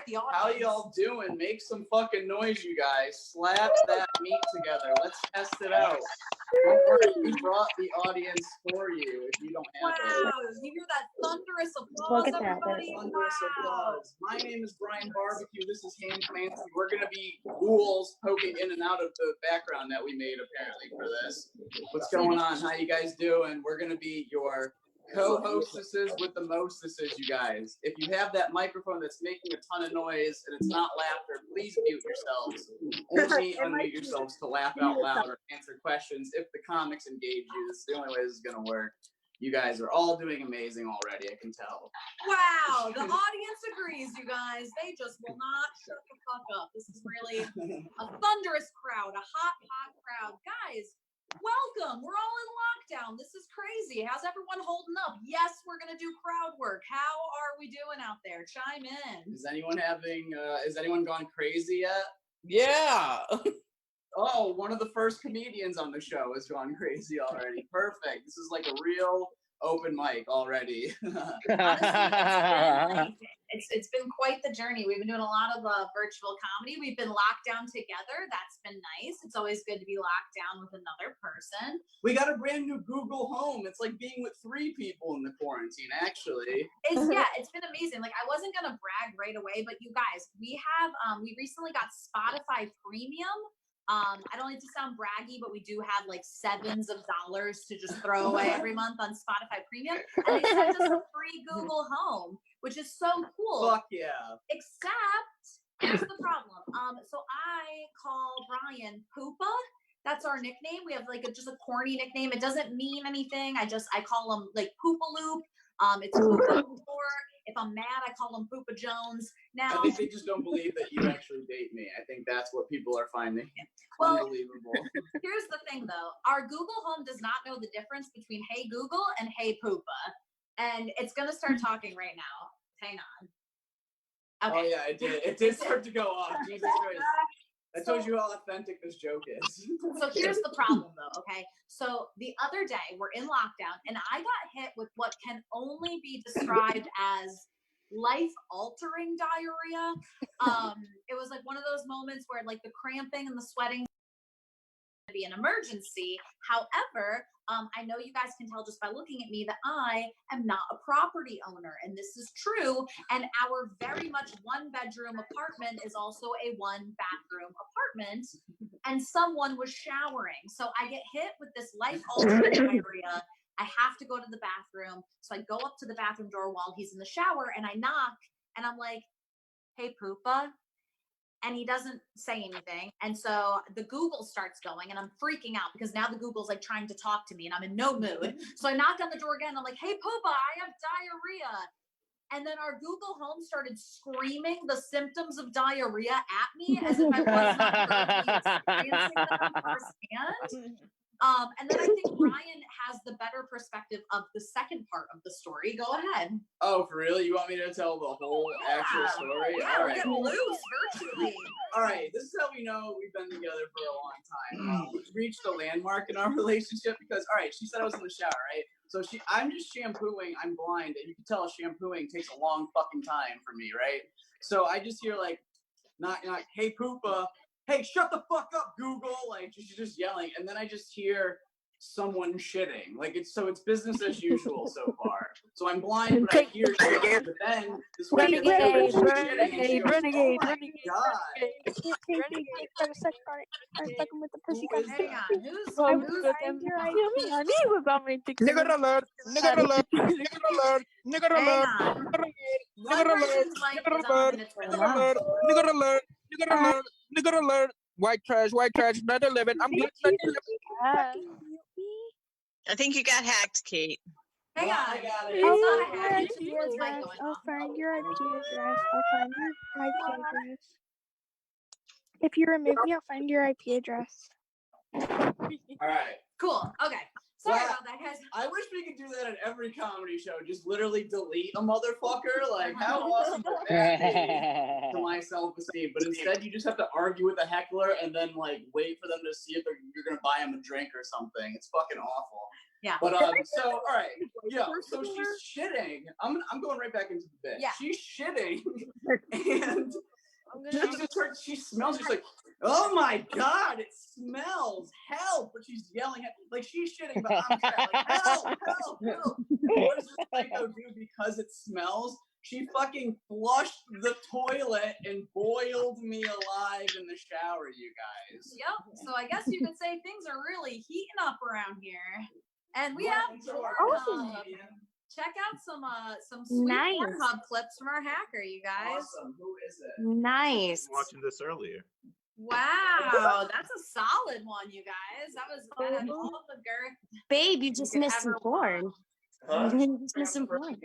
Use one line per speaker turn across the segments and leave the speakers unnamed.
the audience.
How y'all doing? Make some fucking noise, you guys. Slap that meat together. Let's test it out. Don't worry, we brought the audience for you if you don't have it.
Wow, you hear that thunderous applause, everybody?
Thunderous applause. My name is Brian Barbecue. This is Ham Clancy. We're going to be ghouls poking in and out of the background that we made apparently for this. What's going on? How you guys doing? We're going to be your co-hostesses with the mostesses, you guys. If you have that microphone that's making a ton of noise and it's not laughter, please mute yourselves. Only unmute yourselves to laugh out loud or answer questions if the comics engage you. This is the only way this is going to work. You guys are all doing amazing already, I can tell.
Wow, the audience agrees, you guys. They just will not shut the fuck up. This is really a thunderous crowd, a hot crowd. Guys, welcome. We're all in lockdown. This is crazy. How's everyone holding up? Yes, we're going to do crowd work. How are we doing out there? Chime in.
Is anyone gone crazy yet?
Yeah.
Oh, one of the first comedians on the show has gone crazy already. Perfect. This is like a real open mic already.
Honestly, it's been quite the journey. We've been doing a lot of virtual comedy. We've been locked down together. That's been nice. It's always good to be locked down with another person.
We got a brand new Google Home. It's like being with 3 people in the quarantine, actually.
It's been amazing. Like, I wasn't gonna brag right away, but you guys, we recently got Spotify Premium. I don't like to sound braggy, but we do have like $7s to just throw away every month on Spotify Premium. And they sent us a free Google Home, which is so cool.
Fuck yeah.
Except, here's the problem. So I call Brian Poopa. That's our nickname. We have like just a corny nickname. It doesn't mean anything. I call him like Poopaloop. It's Poopa. If I'm mad, I call him Poopa Jones. Now,
I think they just don't believe that you actually date me. I think that's what people are finding unbelievable.
Here's the thing, though. Our Google Home does not know the difference between Hey Google and Hey Poopa. And it's going to start talking right now. Hang on. Okay.
Oh, yeah, it did. It did start to go off. Jesus Christ. I told you how authentic this joke is.
So here's the problem, though, okay? So the other day, we're in lockdown, and I got hit with what can only be described as life-altering diarrhea. It was like one of those moments where, like, the cramping and the sweating to be an emergency. However, I know you guys can tell just by looking at me that I am not a property owner, and this is true. And our very much 1-bedroom apartment is also a 1-bathroom apartment, and someone was showering. So I get hit with this life-altering diarrhea. I have to go to the bathroom. So I go up to the bathroom door while he's in the shower, and I knock, and I'm like, "Hey, Poopa." And he doesn't say anything. And so the Google starts going, and I'm freaking out because now the Google's like trying to talk to me and I'm in no mood. So I knock on the door again. I'm like, "Hey, Poopa, I have diarrhea." And then our Google Home started screaming the symptoms of diarrhea at me as if I was not currently experiencing them firsthand. And then I think Brian has the better perspective of the second part of the story. Go ahead.
Oh, for real? You want me to tell the whole actual story?
Yeah,
all
we're
right.
getting loose virtually.
All right, this is how we know we've been together for a long time. We've reached a landmark in our relationship because, all right, she said I was in the shower, right? So I'm just shampooing. I'm blind, and you can tell shampooing takes a long fucking time for me, right? So I just hear like, knock, knock, "Hey, Poopa." "Hey, shut the fuck up, Google." Like, she's just yelling. And then I just hear someone shitting. Like, it's business as usual so far. So I'm blind, but I hear shit. But then this one gets shitting, and she goes, "Oh my God."
With the pussy
Who is
Hang
that?
on.
Nigger alert. Nigger alert. Nigger alert. Nigger alert.
One person's mic is on and it's really loud.
Nigger alert. Nigger alert. Nigger alert. White trash. Another limit. I'm good.
I think you got hacked, Kate.
Hang on.
I got it.
It's not a hack. It's just one's mic going
I'll
off.
find your IP address. If you remove me, I'll find your IP address.
All right.
Cool. Okay. Sorry about that, guys.
I wish we could do that at every comedy show. Just literally delete a motherfucker. Like, how awesome would that be to my self-esteem? But instead, you just have to argue with a heckler and then, like, wait for them to see if you're going to buy them a drink or something. It's fucking awful.
Yeah.
But so all right, so she's shitting. I'm going right back into the bit.
Yeah.
She's shitting, and she smells. She's like, oh my god, it smells. Help! But she's yelling at like she's shitting, but I'm sad. Like help, help, help. What does this psycho do because it smells? She fucking flushed the toilet and boiled me alive in the shower, you guys.
Yep. So I guess you could say things are really heating up around here. And we have check out some sweet
Nice.
Pornhub clips from our hacker, you guys.
Awesome. Who is it?
Nice.
Watching this earlier.
Wow, that's a solid one, you guys. That had all the girth.
Babe, you just
could
missed some
ever
porn.
Huh?
You just missed some porn.
Watch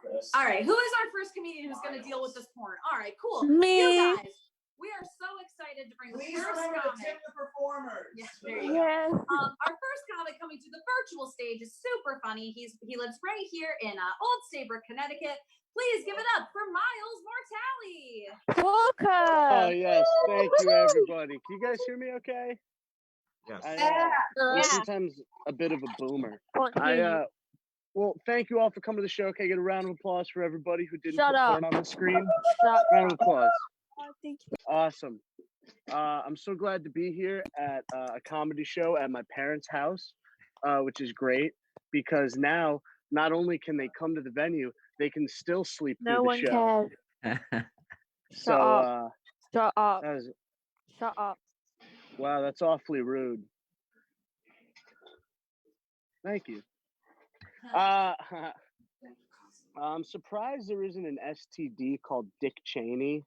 this.
All right, who is our first comedian who's going to deal with this porn? All right, cool.
Me.
You guys, we are so excited to bring the
Please
first
remember to
comic.
tip the performers.
Yes, there you go.
Yes.
Our first comic coming to the virtual stage is super funny. He lives right here in Old Saybrook, Connecticut. Please give it up for Miles Mortali.
Welcome.
Oh yes, thank you everybody. Can you guys hear me okay?
Yes.
I'm sometimes a bit of a boomer. Well, thank you all for coming to the show. Can I get a round of applause for everybody who didn't
Shut
put
up.
porn on the screen?
Shut
Round of applause.
up. Thank you.
Awesome. I'm so glad to be here at a comedy show at my parents' house, which is great because now not only can they come to the venue, they can still sleep
No
through
one
the show.
cares.
So
Shut up.
that was,
Shut up.
wow, that's awfully rude. Thank you. I'm surprised there isn't an STD called Dick Cheney.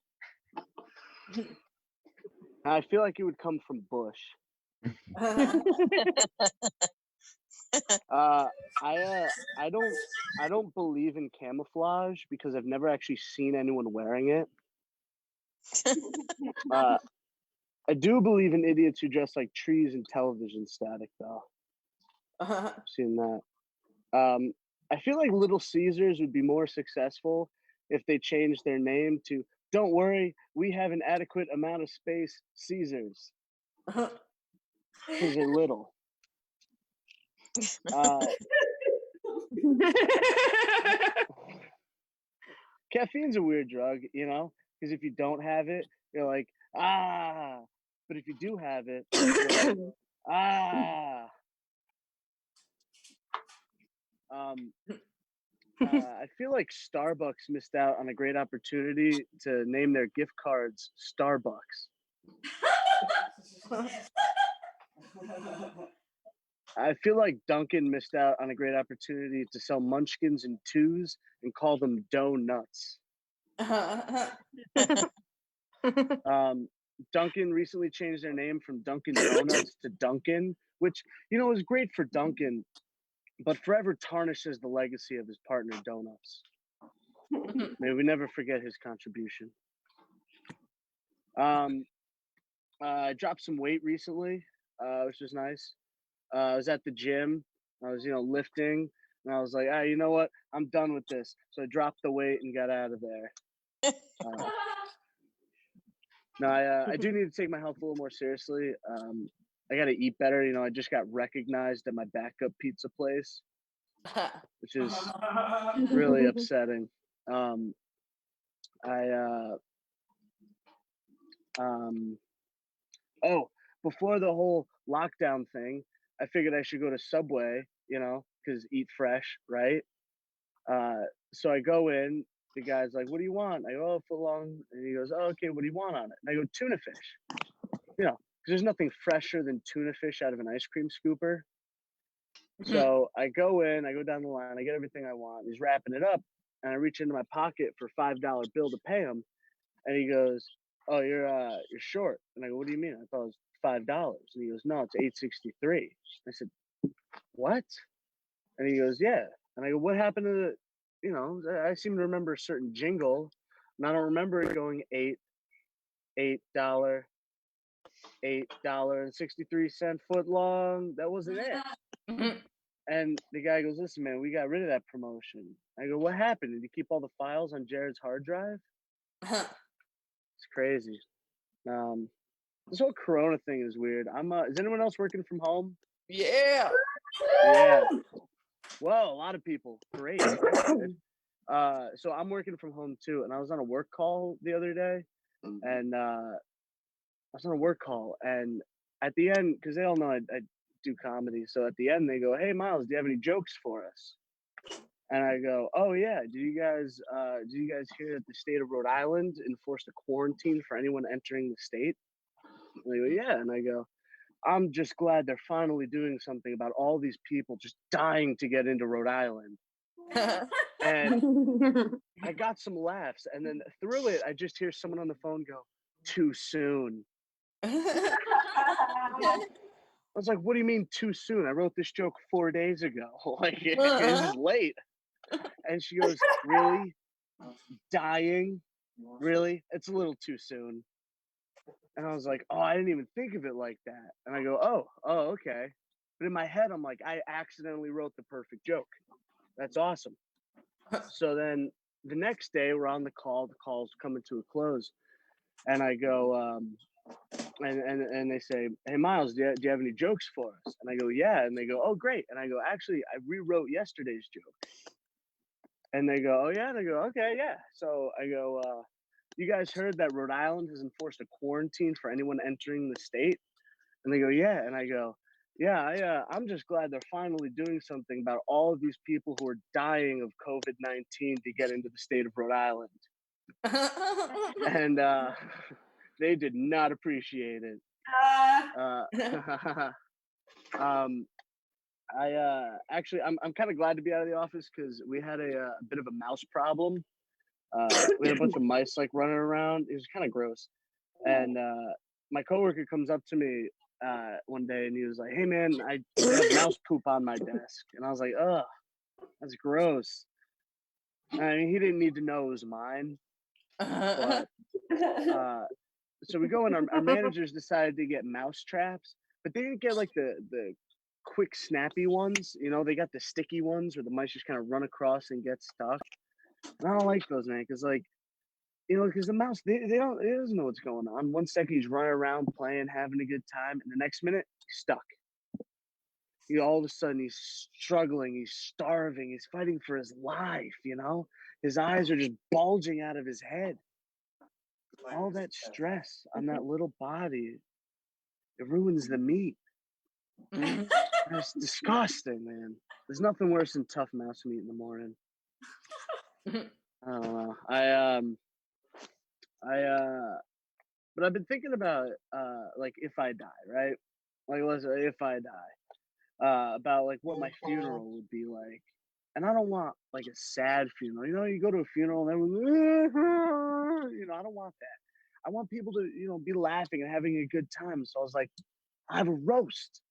I feel like it would come from Bush. I don't believe in camouflage because I've never actually seen anyone wearing it. I do believe in idiots who dress like trees and television static, though. I've seen that. I feel like Little Caesars would be more successful if they changed their name to "Don't worry, we have an adequate amount of space, Caesars," because they're little. Caffeine's a weird drug, you know, because if you don't have it, you're like, ah. But if you do have it, you're like, ah. I feel like Starbucks missed out on a great opportunity to name their gift cards Starbucks. I feel like Dunkin' missed out on a great opportunity to sell munchkins in twos and call them donuts. Dunkin' recently changed their name from Dunkin' Donuts to Dunkin', which, you know, is great for Dunkin', but forever tarnishes the legacy of his partner Donuts. May we never forget his contribution. I dropped some weight recently, which was nice. I was at the gym. I was, lifting, and I was like, you know what? I'm done with this. So I dropped the weight and got out of there. No, I do need to take my health a little more seriously. I got to eat better. I just got recognized at my backup pizza place, which is really upsetting. Before the whole lockdown thing, I figured I should go to Subway, because eat fresh, right? So I go in, the guy's like, what do you want? I go, footlong. And he goes, oh, okay, what do you want on it? And I go, tuna fish. Because there's nothing fresher than tuna fish out of an ice cream scooper. So I go in, I go down the line, I get everything I want. He's wrapping it up, and I reach into my pocket for $5 bill to pay him. And he goes, oh, you're short. And I go, what do you mean? I thought it was $5. And he goes, no, it's $8.63. I said, what? And he goes, yeah. And I go, what happened to the, I seem to remember a certain jingle, and I don't remember it going $8 and 63-cent foot long. That wasn't it. And the guy goes, listen, man, we got rid of that promotion. I go, what happened? Did you keep all the files on Jared's hard drive? It's crazy. This whole Corona thing is weird. Is anyone else working from home?
Yeah.
Yeah. Well, a lot of people. Great. That's good. So I'm working from home too, and I was on a work call the other day, and I was on a work call, and at the end, because they all know I do comedy, so at the end they go, "Hey Miles, do you have any jokes for us?" And I go, "Oh yeah, do you guys hear that the state of Rhode Island enforced a quarantine for anyone entering the state?" And they go, "Yeah," and I go, "I'm just glad they're finally doing something about all these people just dying to get into Rhode Island." And I got some laughs, and then through it, I just hear someone on the phone go, "Too soon." I was like, "What do you mean too soon? I wrote this joke 4 days ago. Like this is late." And she goes, "Really? Dying? Really? It's a little too soon." And I was like, "Oh, I didn't even think of it like that." And I go, "Oh, okay." But in my head, I'm like, I accidentally wrote the perfect joke. That's awesome. So then the next day, we're on the call. The call's coming to a close, and I go, and they say, "Hey Miles, do you have any jokes for us?" And I go, "Yeah." And they go, "Oh, great." And I go, "Actually, I rewrote yesterday's joke." And they go, "Oh yeah." And I go, "Okay, yeah." So I go, "You guys heard that Rhode Island has enforced a quarantine for anyone entering the state?" And they go, "Yeah." And I go, "Yeah, I'm just glad they're finally doing something about all of these people who are dying of COVID-19 to get into the state of Rhode Island." And they did not appreciate it. Um, I'm kind of glad to be out of the office because we had a bit of a mouse problem. We had a bunch of mice like running around. It was kind of gross. And my coworker comes up to me one day and he was like, "Hey man, I have mouse poop on my desk." And I was like, "Ugh, that's gross." I mean, he didn't need to know it was mine, but so we go and our managers decided to get mouse traps, but they didn't get like the quick snappy ones. You know, they got the sticky ones where the mice just kind of run across and get stuck. And I don't like those, man, because like, you know, because the mouse they doesn't know what's going on. One second he's running around playing, having a good time, and the next minute he's stuck. You know, all of a sudden he's struggling, he's starving, he's fighting for his life. You know, his eyes are just bulging out of his head. All that stress on that little body, it ruins the meat. It's disgusting, man. There's nothing worse than tough mouse meat in the morning. I don't know. But I've been thinking about like if I die, right? Like let's say if I die, about like what my funeral would be like. And I don't want like a sad funeral. You know, you go to a funeral and everyone, you know, I don't want that. I want people to, you know, be laughing and having a good time. So I was like, I have a roast.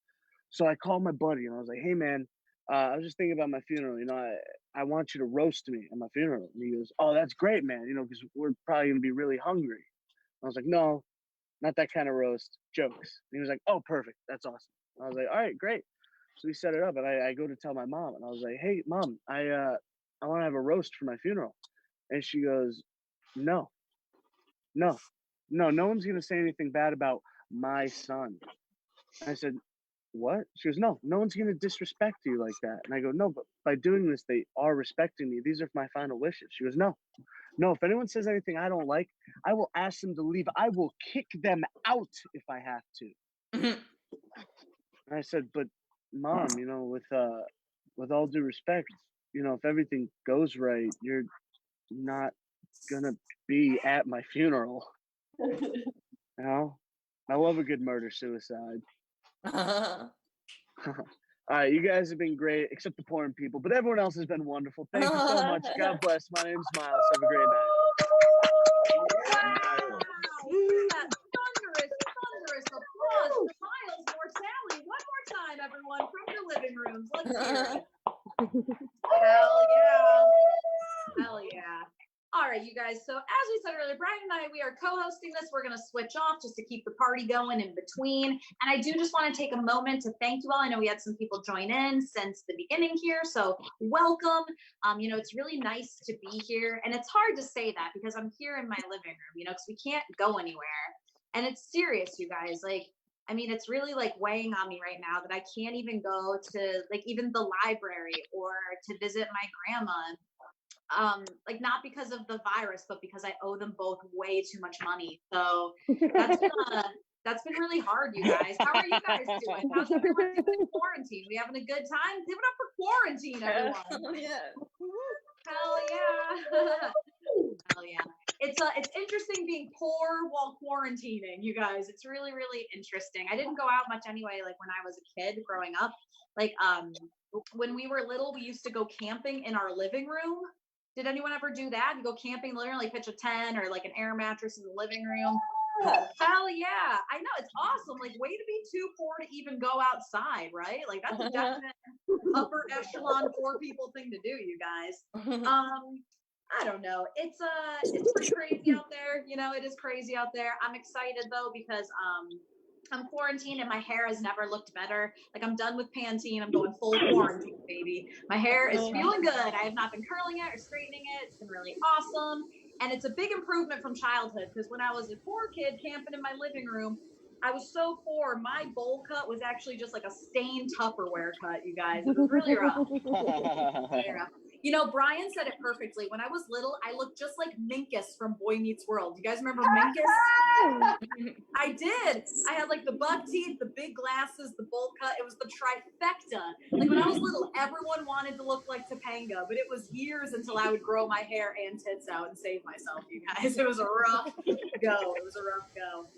So I called my buddy and I was like, "Hey man, I was just thinking about my funeral. You know, I want you to roast me at my funeral." And he goes, "Oh, that's great, man. You know, because we're probably gonna be really hungry." I was like, "No, not that kind of roast. Jokes." And he was like, "Oh, perfect. That's awesome." I was like, "All right, great." So we set it up, and I go to tell my mom, and I was like, "Hey, mom, I want to have a roast for my funeral," and she goes, "No, no, no one's gonna say anything bad about my son." And I said, "What?" She goes, no one's gonna disrespect you like that." And I go, "No, but by doing this, they are respecting me. These are my final wishes." She goes, no, if anyone says anything I don't like, I will ask them to leave. I will kick them out if I have to. And I said, "But mom, you know, with all due respect, you know, if everything goes right, you're not gonna be at my funeral." You know? I love a good murder suicide. All right, you guys have been great, except the porn people, but everyone else has been wonderful. Thank you so much. God bless. My name's Miles. Have a great night.
Wow. That thunderous applause for Miles Mortali. One more time, everyone, from your living rooms. Let's hear it. Hell yeah. Hell yeah. All right, you guys. So as we said earlier, Brian and I, we are co-hosting this. We're going to switch off just to keep the party going in between. And I do just want to take a moment to thank you all. I know we had some people join in since the beginning here. So welcome. You know, it's really nice to be here. And it's hard to say that because I'm here in my living room, you know, because we can't go anywhere. And it's serious, you guys. Like, I mean, it's really like weighing on me right now that I can't even go to like even the library or to visit my grandma. Like not because of the virus, but because I owe them both way too much money. So that's been really hard, you guys. How are you guys doing? How's everyone doing in quarantine? We having a good time? Give it up for quarantine, everyone.
Yeah.
Hell yeah. Hell yeah. It's interesting being poor while quarantining, you guys. It's really, really interesting. I didn't go out much anyway, like when I was a kid growing up. Like when we were little, we used to go camping in our living room. Did anyone ever do that? You go camping, literally pitch a tent or like an air mattress in the living room. Hell yeah. I know, it's awesome. Like way to be too poor to even go outside, right? Like that's a definite upper echelon poor people thing to do, you guys. I don't know. It's pretty crazy out there. You know, it is crazy out there. I'm excited though because I'm quarantined and my hair has never looked better. Like I'm done with Pantene. I'm going full quarantine, baby. My hair is feeling good. I have not been curling it or straightening it. It's been really awesome. And it's a big improvement from childhood because when I was a poor kid camping in my living room, I was so poor. My bowl cut was actually just like a stained Tupperware cut, you guys. It was really rough. Really rough. You know, Brian said it perfectly. When I was little, I looked just like Minkus from Boy Meets World. You guys remember Minkus? I did. I had like the buck teeth, the big glasses, the bowl cut. It was the trifecta. Like when I was little, everyone wanted to look like Topanga, but it was years until I would grow my hair and tits out and save myself, you guys. It was a rough go. It was a rough go.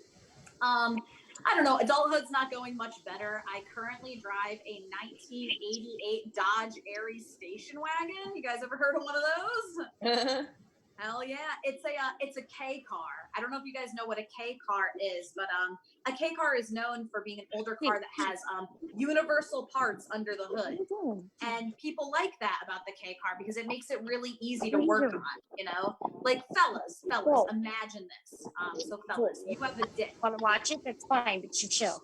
I don't know. Adulthood's not going much better. I currently drive a 1988 Dodge Aries station wagon. You guys ever heard of one of those? Hell yeah. It's a K car. I don't know if you guys know what a K car is, but a K car is known for being an older car that has universal parts under the hood. And people like that about the K car because it makes it really easy to work on, you know? Like fellas, imagine this. So fellas, you have a dick.
Want to watch it? That's fine, but you chill.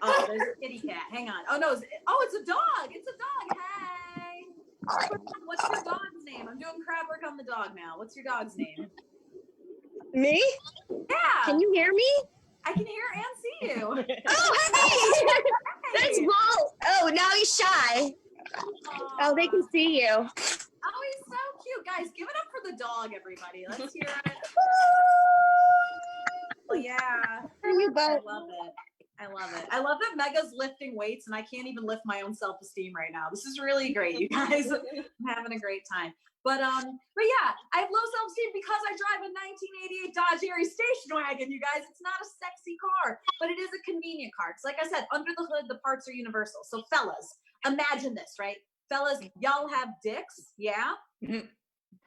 Oh, there's a kitty cat. Hang on. Oh no, it's a dog. It's a dog. Hey. What's your dog's name? I'm doing crap work on the dog now. What's your dog's name?
Me?
Yeah.
Can you hear me?
I can hear and see you.
Oh, hey! That's Walt. Oh, now he's shy. Oh, they can see you.
Oh, he's so cute. Guys, give it up for the dog, everybody. Let's hear it. Well, yeah.
You
I
both.
love it. I love it. I love that Mega's lifting weights and I can't even lift my own self-esteem right now. This is really great, you guys. I'm having a great time. But yeah, I have low self-esteem because I drive a 1988 Dodge Aries station wagon, you guys. It's not a sexy car, but it is a convenient car. Because like I said, under the hood, the parts are universal. So fellas, imagine this, right? Fellas, y'all have dicks, yeah?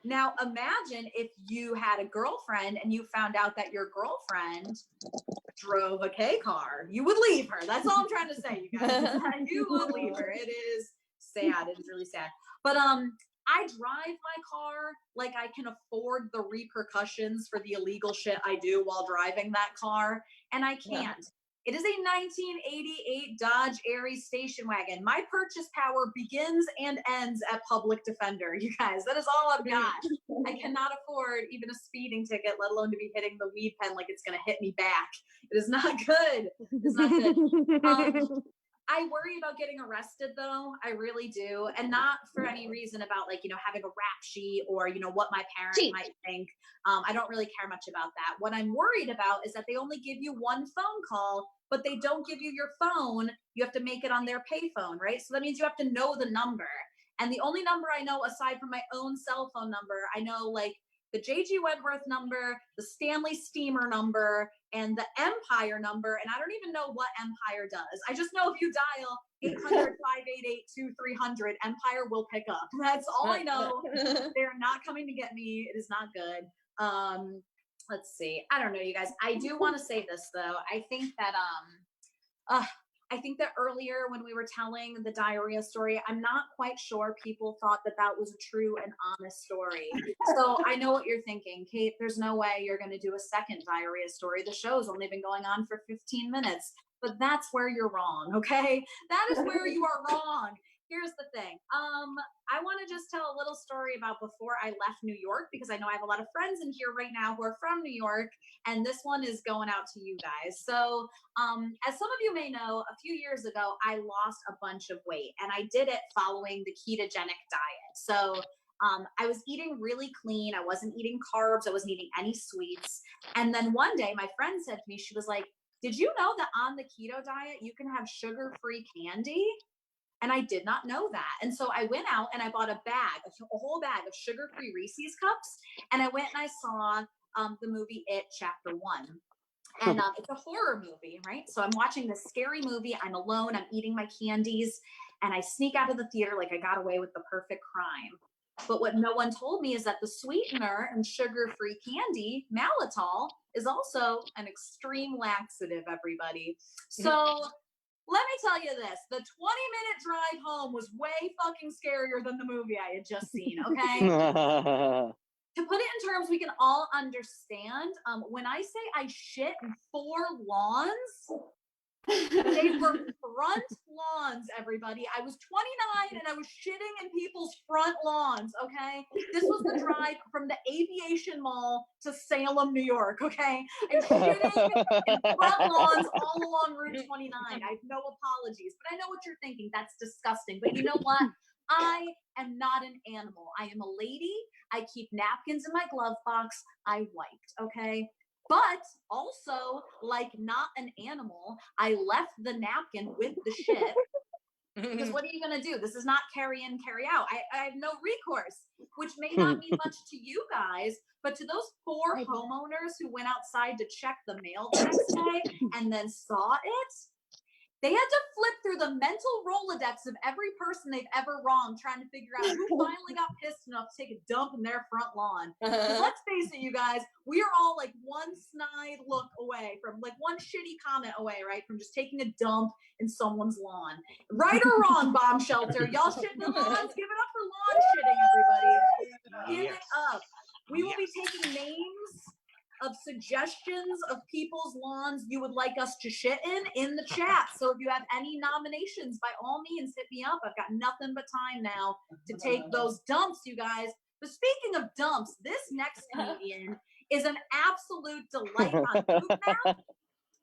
Now imagine if you had a girlfriend and you found out that your girlfriend drove a K car. You would leave her. That's all I'm trying to say, you guys. You would leave her. It is sad. It is really sad. But I drive my car like I can afford the repercussions for the illegal shit I do while driving that car, and I can't. Yeah. It is a 1988 Dodge Aries station wagon. My purchase power begins and ends at public defender, you guys. That is all I've got. I cannot afford even a speeding ticket, let alone to be hitting the weed pen like it's going to hit me back. It is not good. It is not good. I worry about getting arrested though. I really do. And not for any reason about like, you know, having a rap sheet or, you know, what my parents might think. I don't really care much about that. What I'm worried about is that they only give you one phone call, but they don't give you your phone. You have to make it on their payphone, right? So that means you have to know the number. And the only number I know aside from my own cell phone number, I know like the J.G. Wentworth number, the Stanley Steamer number, and the Empire number, and I don't even know what Empire does. I just know if you dial 800-588-2300, Empire will pick up. That's all I know. They're not coming to get me. It is not good. Let's see. I don't know, you guys. I do want to say this though. I think that earlier when we were telling the diarrhea story, I'm not quite sure people thought that that was a true and honest story. So I know what you're thinking, Kate, there's no way you're going to do a second diarrhea story. The show's only been going on for 15 minutes, but that's where you're wrong. Okay. That is where you are wrong. here's the thing. I want to just tell a little story about before I left New York, because I know I have a lot of friends in here right now who are from New York, and this one is going out to you guys. So, as some of you may know, a few years ago, I lost a bunch of weight, and I did it following the ketogenic diet. So, I was eating really clean. I wasn't eating carbs. I wasn't eating any sweets. And then one day, my friend said to me, she was like, "Did you know that on the keto diet, you can have sugar-free candy?" And I did not know that. And so I went out and I bought a whole bag of sugar-free Reese's cups. And I went and I saw the movie It Chapter 1. And it's a horror movie, right? So I'm watching this scary movie. I'm alone. I'm eating my candies. And I sneak out of the theater like I got away with the perfect crime. But what no one told me is that the sweetener in sugar-free candy, maltitol, is also an extreme laxative, everybody. So let me tell you this, the 20-minute drive home was way fucking scarier than the movie I had just seen, okay? To put it in terms we can all understand, when I say I shit in 4 lawns, they were front lawns, everybody. I was 29 and I was shitting in people's front lawns, okay? This was the drive from the Aviation Mall to Salem, New York, okay? I'm shitting in front lawns all along Route 29. I have no apologies, but I know what you're thinking. That's disgusting. But you know what? I am not an animal. I am a lady. I keep napkins in my glove box. I wiped, okay? But also, like not an animal, I left the napkin with the shit. Because what are you going to do? This is not carry in, carry out. I have no recourse, which may not mean much to you guys, but to those poor homeowners who went outside to check the mail the next day and then saw it, they had to flip through the mental Rolodex of every person they've ever wronged, trying to figure out who finally got pissed enough to take a dump in their front lawn. Because let's face it, you guys, we are all like one snide look away from, like one shitty comment away, right? From just taking a dump in someone's lawn. Right or wrong, bomb shelter? Y'all shitting in lawns? Give it up for lawn shitting, everybody. Give it up. We will be taking names of suggestions of people's lawns you would like us to shit in the chat. So if you have any nominations, by all means, hit me up. I've got nothing but time now to take those dumps, you guys. But speaking of dumps, this next comedian is an absolute delight on Poop Map.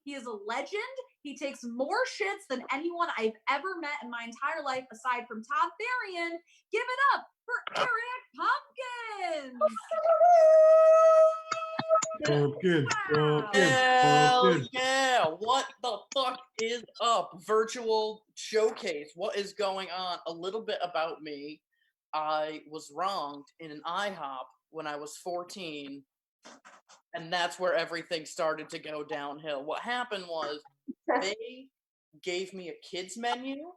He is a legend. He takes more shits than anyone I've ever met in my entire life, aside from Todd Therian. Give it up for Eric Pumpkins.
Hell yeah! What the fuck is up? Virtual showcase. What is going on? A little bit about me. I was wronged in an IHOP when I was 14, and that's where everything started to go downhill. What happened was they gave me a kids menu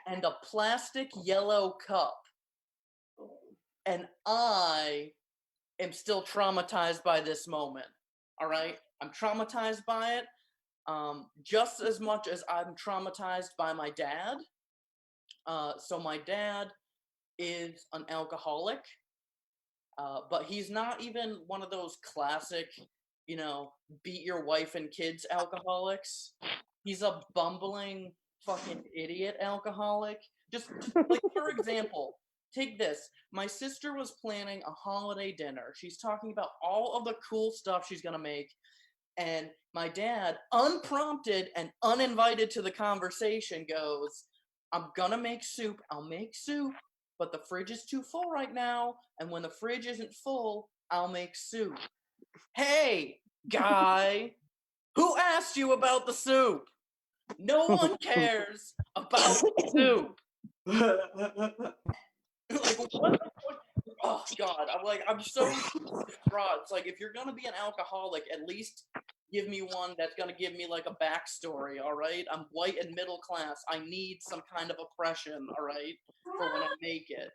and a plastic yellow cup, and I am still traumatized by this moment. All right, I'm traumatized by it, just as much as I'm traumatized by my dad. So my dad is an alcoholic, but he's not even one of those classic, beat your wife and kids alcoholics. He's a bumbling fucking idiot alcoholic. Just like, for example, take this. My sister was planning a holiday dinner. She's talking about all of the cool stuff she's gonna make. And my dad, unprompted and uninvited to the conversation, goes, "I'm gonna make soup. I'll make soup, but the fridge is too full right now. And when the fridge isn't full, I'll make soup." Hey, guy, who asked you about the soup? No one cares about the soup. Like, what? Oh God, I'm so distraught. It's like, if you're gonna be an alcoholic, at least give me one that's gonna give me like a backstory. All right, I'm white and middle class. I need some kind of oppression. All right, for when I make it.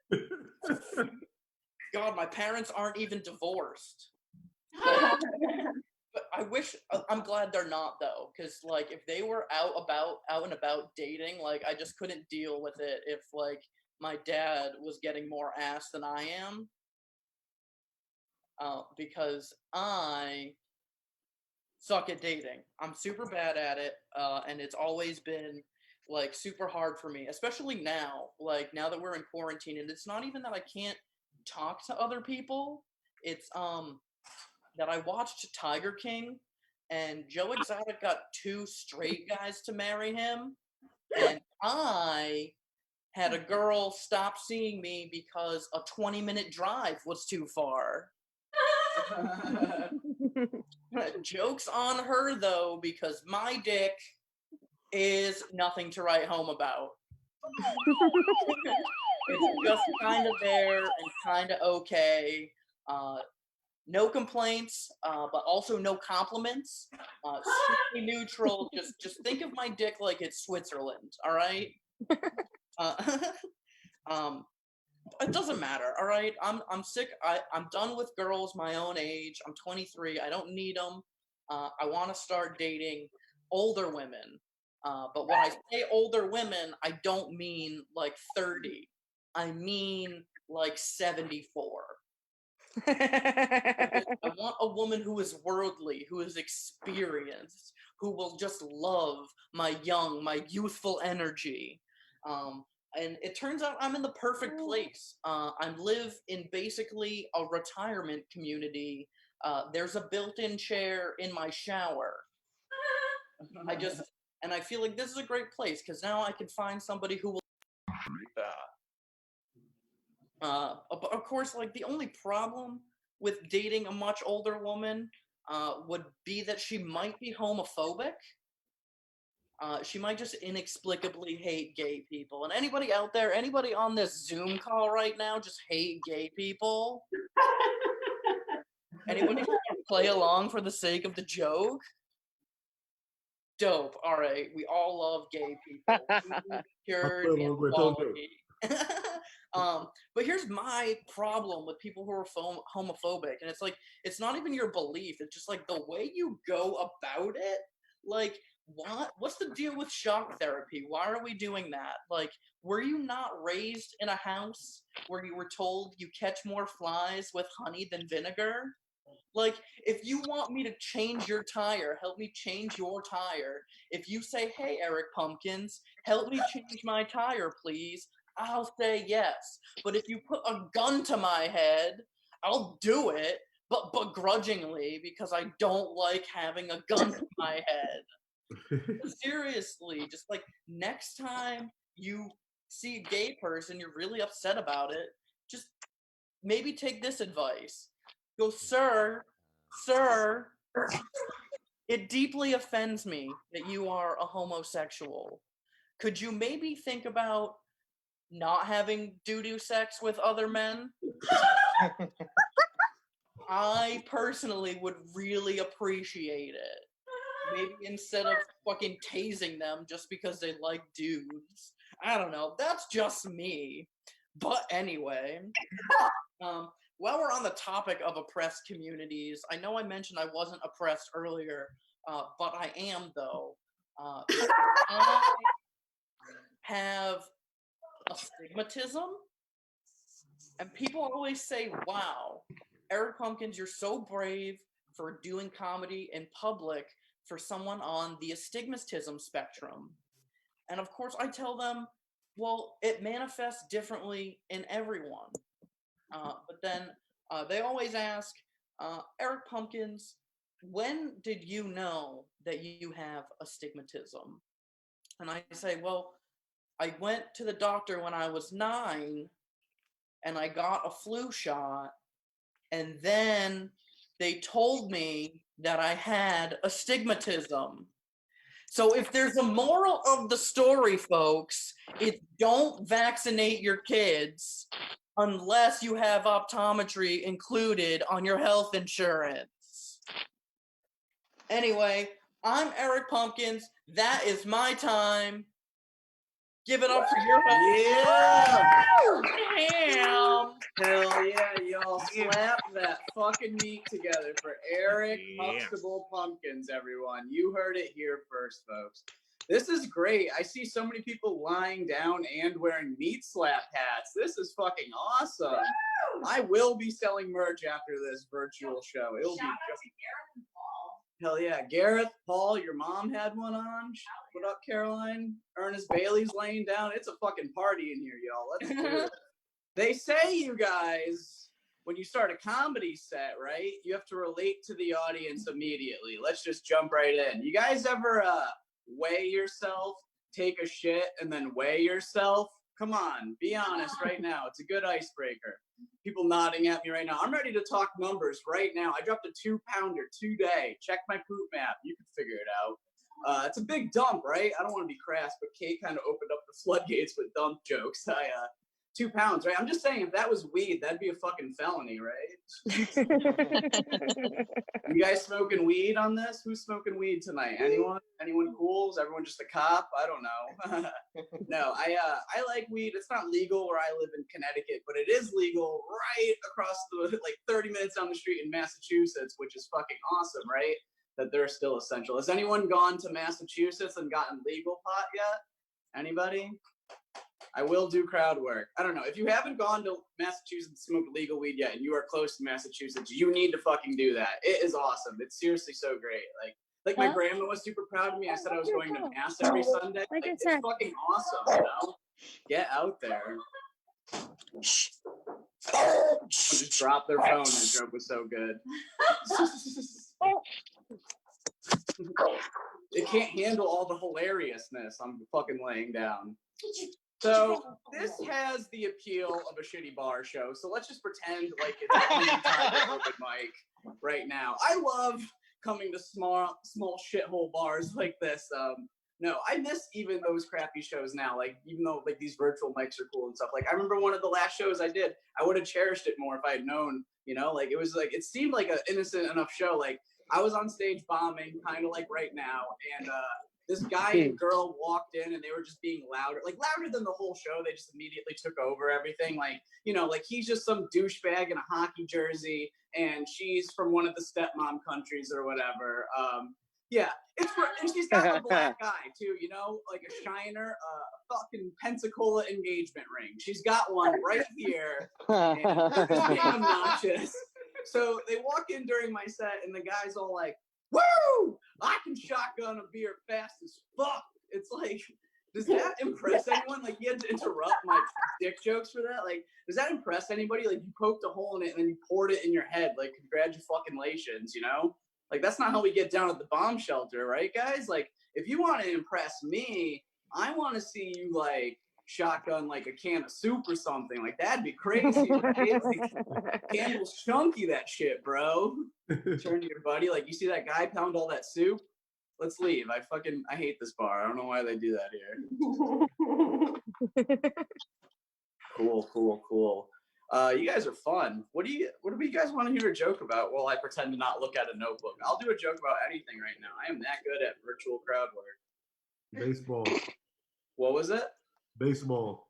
God, my parents aren't even divorced. But I'm glad they're not, though, because like if they were out and about dating, like I just couldn't deal with it if like my dad was getting more ass than I am, because I suck at dating. I'm super bad at it, and it's always been like super hard for me, especially now. Like now that we're in quarantine, and it's not even that I can't talk to other people. It's that I watched Tiger King, and Joe Exotic got 2 straight guys to marry him, and I had a girl stop seeing me because a 20-minute drive was too far. Joke's on her though, because my dick is nothing to write home about. It's just kind of there and kind of okay. No complaints, but also no compliments. Strictly neutral. Just think of my dick like it's Switzerland. All right. Um, it doesn't matter. All right. I'm sick. I'm done with girls my own age. I'm 23. I don't need them. I want to start dating older women. But when I say older women, I don't mean like 30. I mean like 74. I want a woman who is worldly, who is experienced, who will just love my youthful energy. And it turns out I'm in the perfect place. I live in basically a retirement community. There's a built-in chair in my shower. And I feel like this is a great place because now I can find somebody who will. Of course, like the only problem with dating a much older woman would be that she might be homophobic. She might just inexplicably hate gay people. And anybody out there, anybody on this Zoom call right now, just hate gay people? Anybody want to play along for the sake of the joke? Dope. All right, we all love gay people. Pure inequality. But here's my problem with people who are homophobic, and it's like it's not even your belief; it's just like the way you go about it. Like, what's the deal with shock therapy? Why are we doing that? Like, were you not raised in a house where you were told you catch more flies with honey than vinegar? Like, if you want me to change your tire, help me change your tire. If you say, hey, Eric Pumpkins, help me change my tire, please, I'll say yes. But if you put a gun to my head, I'll do it, but begrudgingly, because I don't like having a gun to my head. Seriously, just like next time you see a gay person, you're really upset about it, just maybe take this advice. Go, sir, it deeply offends me that you are a homosexual. Could you maybe think about not having doo-doo sex with other men? I personally would really appreciate it. Maybe instead of fucking tasing them just because they like dudes. I don't know. That's just me. But anyway, while we're on the topic of oppressed communities, I know I mentioned I wasn't oppressed earlier, but I am though. I have astigmatism, and people always say, wow, Eric Pumpkins, you're so brave for doing comedy in public for someone on the astigmatism spectrum. And of course, I tell them, well, it manifests differently in everyone. But then they always ask, Eric Pumpkins, when did you know that you have astigmatism? And I say, well, I went to the doctor when I was 9 and I got a flu shot, and then they told me that I had astigmatism. So if there's a moral of the story, folks, it's don't vaccinate your kids unless you have optometry included on your health insurance. Anyway, I'm Eric Pumpkins. That is my time. Give it up for your
Yeah! Hell yeah, y'all slap that fucking meat together for Eric Huxtable Pumpkins, everyone. You heard it here first, folks. This is great. I see so many people lying down and wearing meat slap hats. This is fucking awesome. I will be selling merch after this virtual show. It'll be just Hell yeah. Gareth, Paul, your mom had one on. What up, Caroline? Ernest Bailey's laying down. It's a fucking party in here, y'all. Let's do it. They say, you guys, when you start a comedy set, right, you have to relate to the audience immediately. Let's just jump right in. You guys ever weigh yourself, take a shit, and then weigh yourself? Come on, be honest right now. It's a good icebreaker. People nodding at me right now. I'm ready to talk numbers right now. I dropped a 2-pounder today. Check my poop map. You can figure it out. It's a big dump, right? I don't want to be crass, but Kate kind of opened up the floodgates with dump jokes. 2 pounds, right? I'm just saying, if that was weed, that'd be a fucking felony, right? You guys smoking weed on this? Who's smoking weed tonight? Anyone? Anyone cool? Is everyone just a cop? I don't know. No, I like weed. It's not legal where I live in Connecticut, but it is legal right across the 30 minutes down the street in Massachusetts, which is fucking awesome, right? That they're still essential. Has anyone gone to Massachusetts and gotten legal pot yet? Anybody? I will do crowd work. I don't know. If you haven't gone to Massachusetts and smoked legal weed yet, and you are close to Massachusetts, you need to fucking do that. It is awesome. It's seriously so great. Like my grandma was super proud of me. I said I was going to mass every Sunday.
Like I
It's
said.
fucking awesome, you know? Get out there. I'll just drop their phone. That joke was so good. It can't handle all the hilariousness. I'm fucking laying down. So this has the appeal of a shitty bar show. So let's just pretend like it's a time open mic right now. I love coming to small shithole bars like this. No, I miss even those crappy shows now. Like, even though like these virtual mics are cool and stuff. Like, I remember one of the last shows I did, I would have cherished it more if I had known, you know, like it seemed like an innocent enough show. Like, I was on stage bombing, kind of like right now, and this guy and girl walked in and they were just being louder than the whole show. They just immediately took over everything. Like, you know, like he's just some douchebag in a hockey jersey and she's from one of the stepmom countries or whatever. Yeah, and she's got a black eye too, you know, like a shiner, a fucking Pensacola engagement ring. She's got one right here, and it's being obnoxious. So they walk in during my set, and the guy's all like, "Woo! I can shotgun a beer fast as fuck." It's like, does that impress anyone? Like, you had to interrupt my dick jokes for that? Like, does that impress anybody? Like, you poked a hole in it and then you poured it in your head. Like, congratulations, you know? Like, that's not how we get down at the bomb shelter, right, guys? Like, if you want to impress me, I want to see you, like, shotgun, like, a can of soup or something. Like, that'd be crazy, right? Like, Campbell's chunky, that shit, bro. Turn to your buddy, like, you see that guy pound all that soup? Let's leave. I hate this bar. I don't know why they do that here. Cool. You guys are fun. What do you guys want to hear a joke about while I pretend to not look at a notebook? I'll do a joke about anything right now. I am that good at virtual crowd work.
Baseball.
What was it?
Baseball.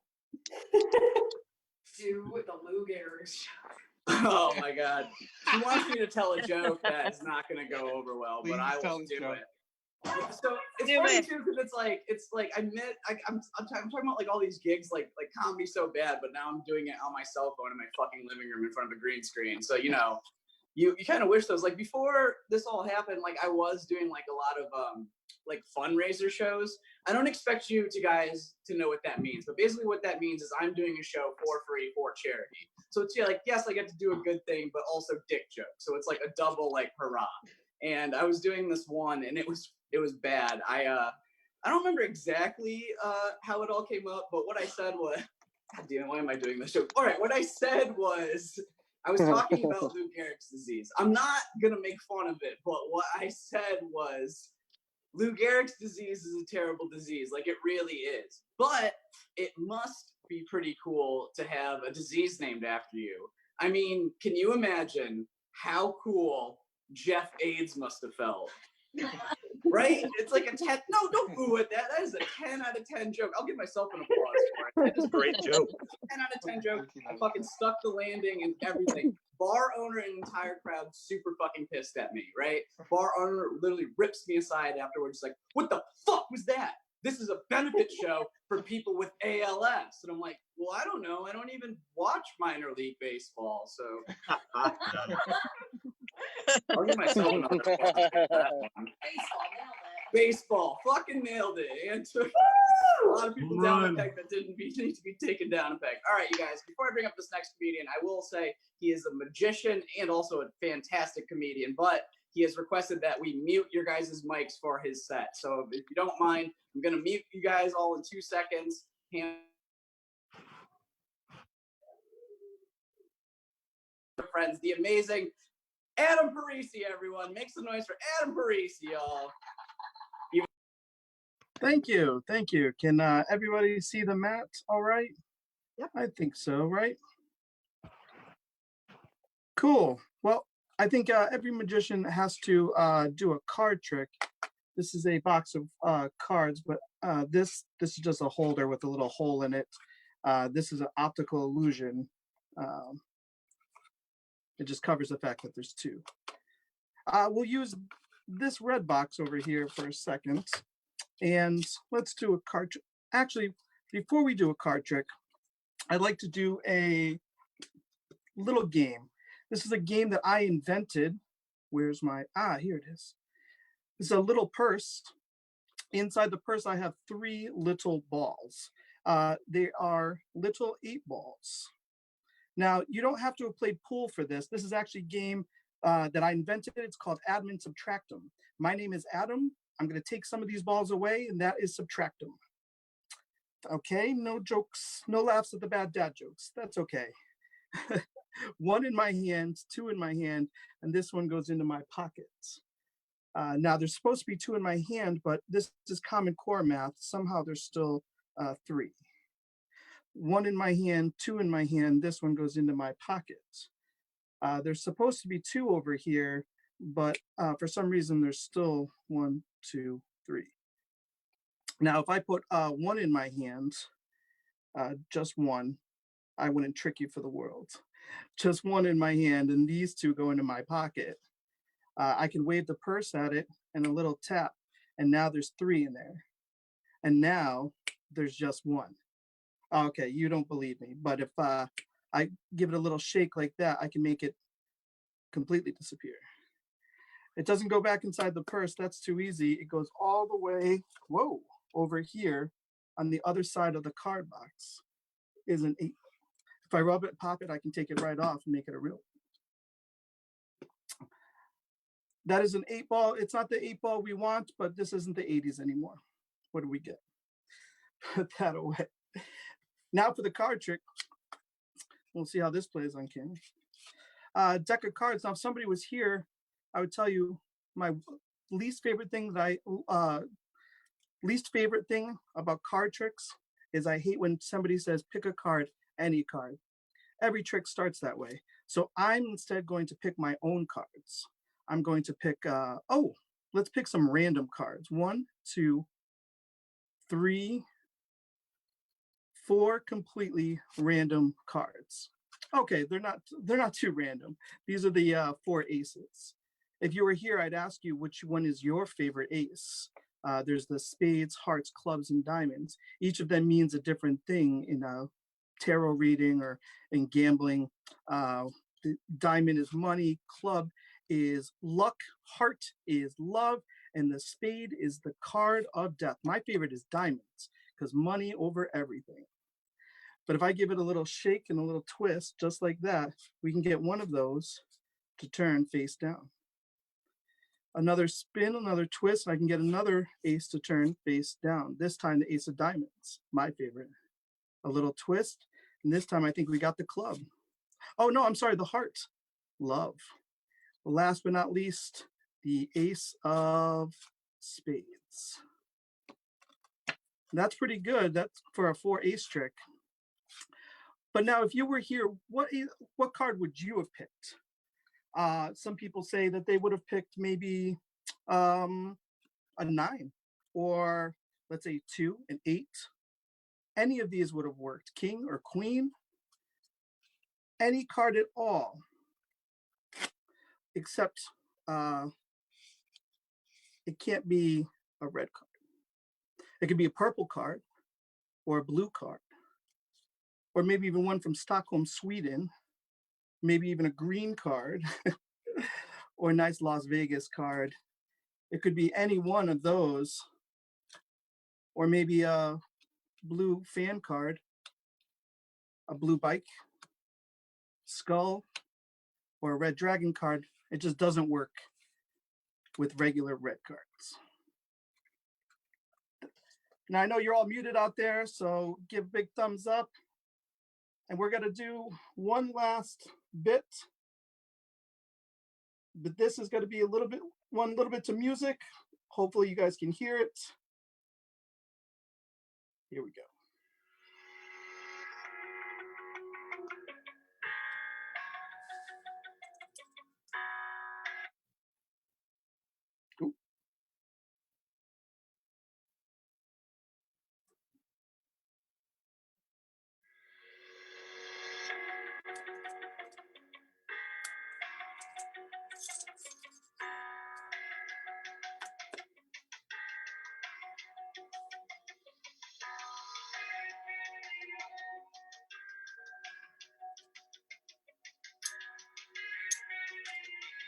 Do the Lou Gehrig show.
Oh my god. She wants me to tell a joke that is not going to go over well, but I will do it. So it's funny too because it's like I'm talking about like all these gigs like comedy so bad, but now I'm doing it on my cell phone in my fucking living room in front of a green screen. So you know, you kind of wish those like before this all happened. Like I was doing like a lot of like fundraiser shows. I don't expect you guys to know what that means, but basically what that means is I'm doing a show for free for charity. So it's like yes, I get to do a good thing, but also dick jokes. So it's like a double like hurrah. And I was doing this one, and it was bad. I don't remember exactly how it all came up, but what I said was, God damn, why am I doing this show? All right, what I said was, I was talking about Lou Gehrig's disease. I'm not gonna make fun of it, but what I said was, Lou Gehrig's disease is a terrible disease, like it really is. But it must be pretty cool to have a disease named after you. I mean, can you imagine how cool Jeff AIDS must have felt? Right? It's like a 10. No, don't boo at that. That is a 10 out of 10 joke. I'll give myself an applause for it. That is a great joke. 10 out of 10 joke. I fucking stuck the landing and everything. Bar owner and entire crowd super fucking pissed at me, right? Bar owner literally rips me aside afterwards, like, what the fuck was that? This is a benefit show for people with ALS. And I'm like, well, I don't know. I don't even watch minor league baseball, so. I'll give myself another point for that one.
Baseball, nailed it.
Baseball, fucking nailed it. And took a lot of people down a peg that didn't need to be taken down a peg. All right, you guys, before I bring up this next comedian, I will say he is a magician and also a fantastic comedian, but he has requested that we mute your guys' mics for his set. So if you don't mind, I'm going to mute you guys all in 2 seconds. Friends, the amazing Adam Parisi, everyone. Make some noise for Adam Parisi, y'all.
Thank you. Thank you. Can everybody see the mat all right?
Yep.
I think so, right? Cool. Well, I think every magician has to do a card trick. This is a box of cards, but this is just a holder with a little hole in it. This is an optical illusion. It just covers the fact that there's two. We'll use this red box over here for a second. And let's do a card trick. Actually, before we do a card trick, I'd like to do a little game. This is a game that I invented. Where's my, here it is. It's a little purse. Inside the purse, I have 3 little balls. They are little 8 balls. Now, you don't have to have played pool for this. This is actually a game that I invented. It's called Admin Subtractum. My name is Adam. I'm going to take some of these balls away, and that is Subtractum. Okay, no jokes, no laughs at the bad dad jokes. That's okay. 1 in my hand, 2 in my hand, and this one goes into my pocket. Now, there's supposed to be 2 in my hand, but this is Common Core math. Somehow there's still 3. 1 in my hand, 2 in my hand, this one goes into my pocket. There's supposed to be 2 over here, but for some reason there's still 1, 2, 3. Now, if I put 1 in my hand, just 1, I wouldn't trick you for the world. Just 1 in my hand, and these 2 go into my pocket. I can wave the purse at it and a little tap, and now there's 3 in there. And now there's just 1. Okay, you don't believe me, but if I give it a little shake like that, I can make it completely disappear. It doesn't go back inside the purse. That's too easy. It goes all the way, whoa, over here on the other side of the card box is an 8. If I rub it, pop it, I can take it right off and make it a real. That is an 8 ball. It's not the 8 ball we want, but this isn't the 80s anymore. What do we get? Put that away. Now for the card trick. We'll see how this plays on camera. Deck of cards. Now, if somebody was here, I would tell you my least favorite thing about card tricks is I hate when somebody says pick a card, any card. Every trick starts that way. So I'm instead going to pick my own cards. I'm going to pick, let's pick some random cards. 1, 2, 3, 4 completely random cards. Okay, they're not too random. These are the 4 aces. If you were here, I'd ask you which one is your favorite ace. There's the spades, hearts, clubs, and diamonds. Each of them means a different thing in a tarot reading or in gambling. The diamond is money, club is luck, heart is love, and the spade is the card of death. My favorite is diamonds because money over everything. But if I give it a little shake and a little twist, just like that, we can get one of those to turn face down. Another spin, another twist, and I can get another ace to turn face down. This time the ace of diamonds, my favorite. A little twist, and this time I think we got the club. Oh no, I'm sorry, the heart, love. Last but not least, the ace of spades. That's pretty good. That's for a 4 ace trick. But now if you were here, what card would you have picked? Some people say that they would have picked maybe a 9, or let's say 2, an 8. Any of these would have worked. King or queen, any card at all, except it can't be a red card. It could be a purple card or a blue card, or maybe even one from Stockholm, Sweden, maybe even a green card, or a nice Las Vegas card. It could be any one of those, or maybe a blue fan card, a blue bike, skull, or a red dragon card. It just doesn't work with regular red cards. Now I know you're all muted out there, so give big thumbs up. And we're gonna do one last bit, but this is gonna be a little bit to music. Hopefully you guys can hear it. Here we go. Ooh.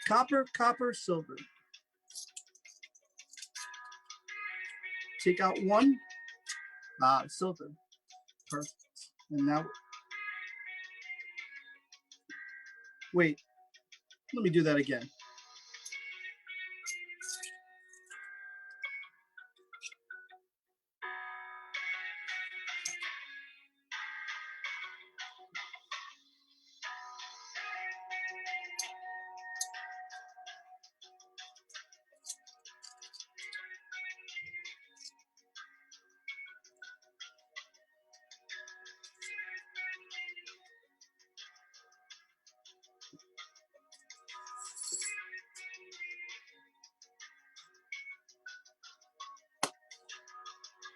Copper, copper, silver. Take out one, silver. Perfect. And now, wait, let me do that again.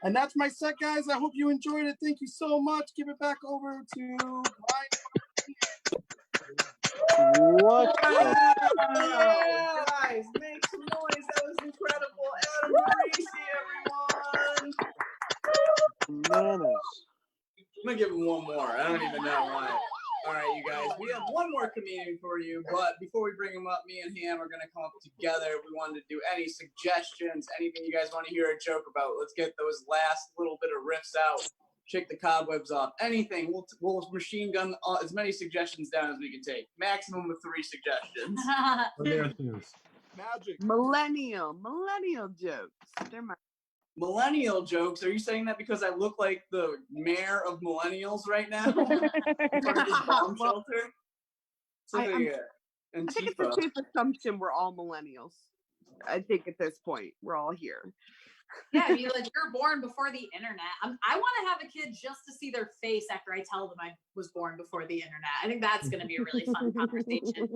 And that's my set, guys. I hope you enjoyed it. Thank you so much. Give it back over to Brian.
What?
Wow. Guys, make some noise. That was incredible. Adam Parisi, everyone.
Bananas.
I'm gonna give him one more. I don't even know why. All right, you guys, we have one more comedian for you, but before we bring him up, me and him are gonna come up together. We wanted to do any suggestions, anything you guys want to hear a joke about. Let's get those last little bit of riffs out, shake the cobwebs off, anything. We'll machine gun as many suggestions down as we can take. Maximum of 3 suggestions.
Magic.
Millennial jokes. They're my
Millennial jokes. Are you saying that because I look like the mayor of millennials right now? In front of this bomb shelter? It's like
I think it's a
Antifa.
safe assumption we're all millennials. I think at this point we're all here.
Yeah, I mean, like you're born before the internet. I want to have a kid just to see their face after I tell them I was born before the internet. I think that's going to be a really fun conversation.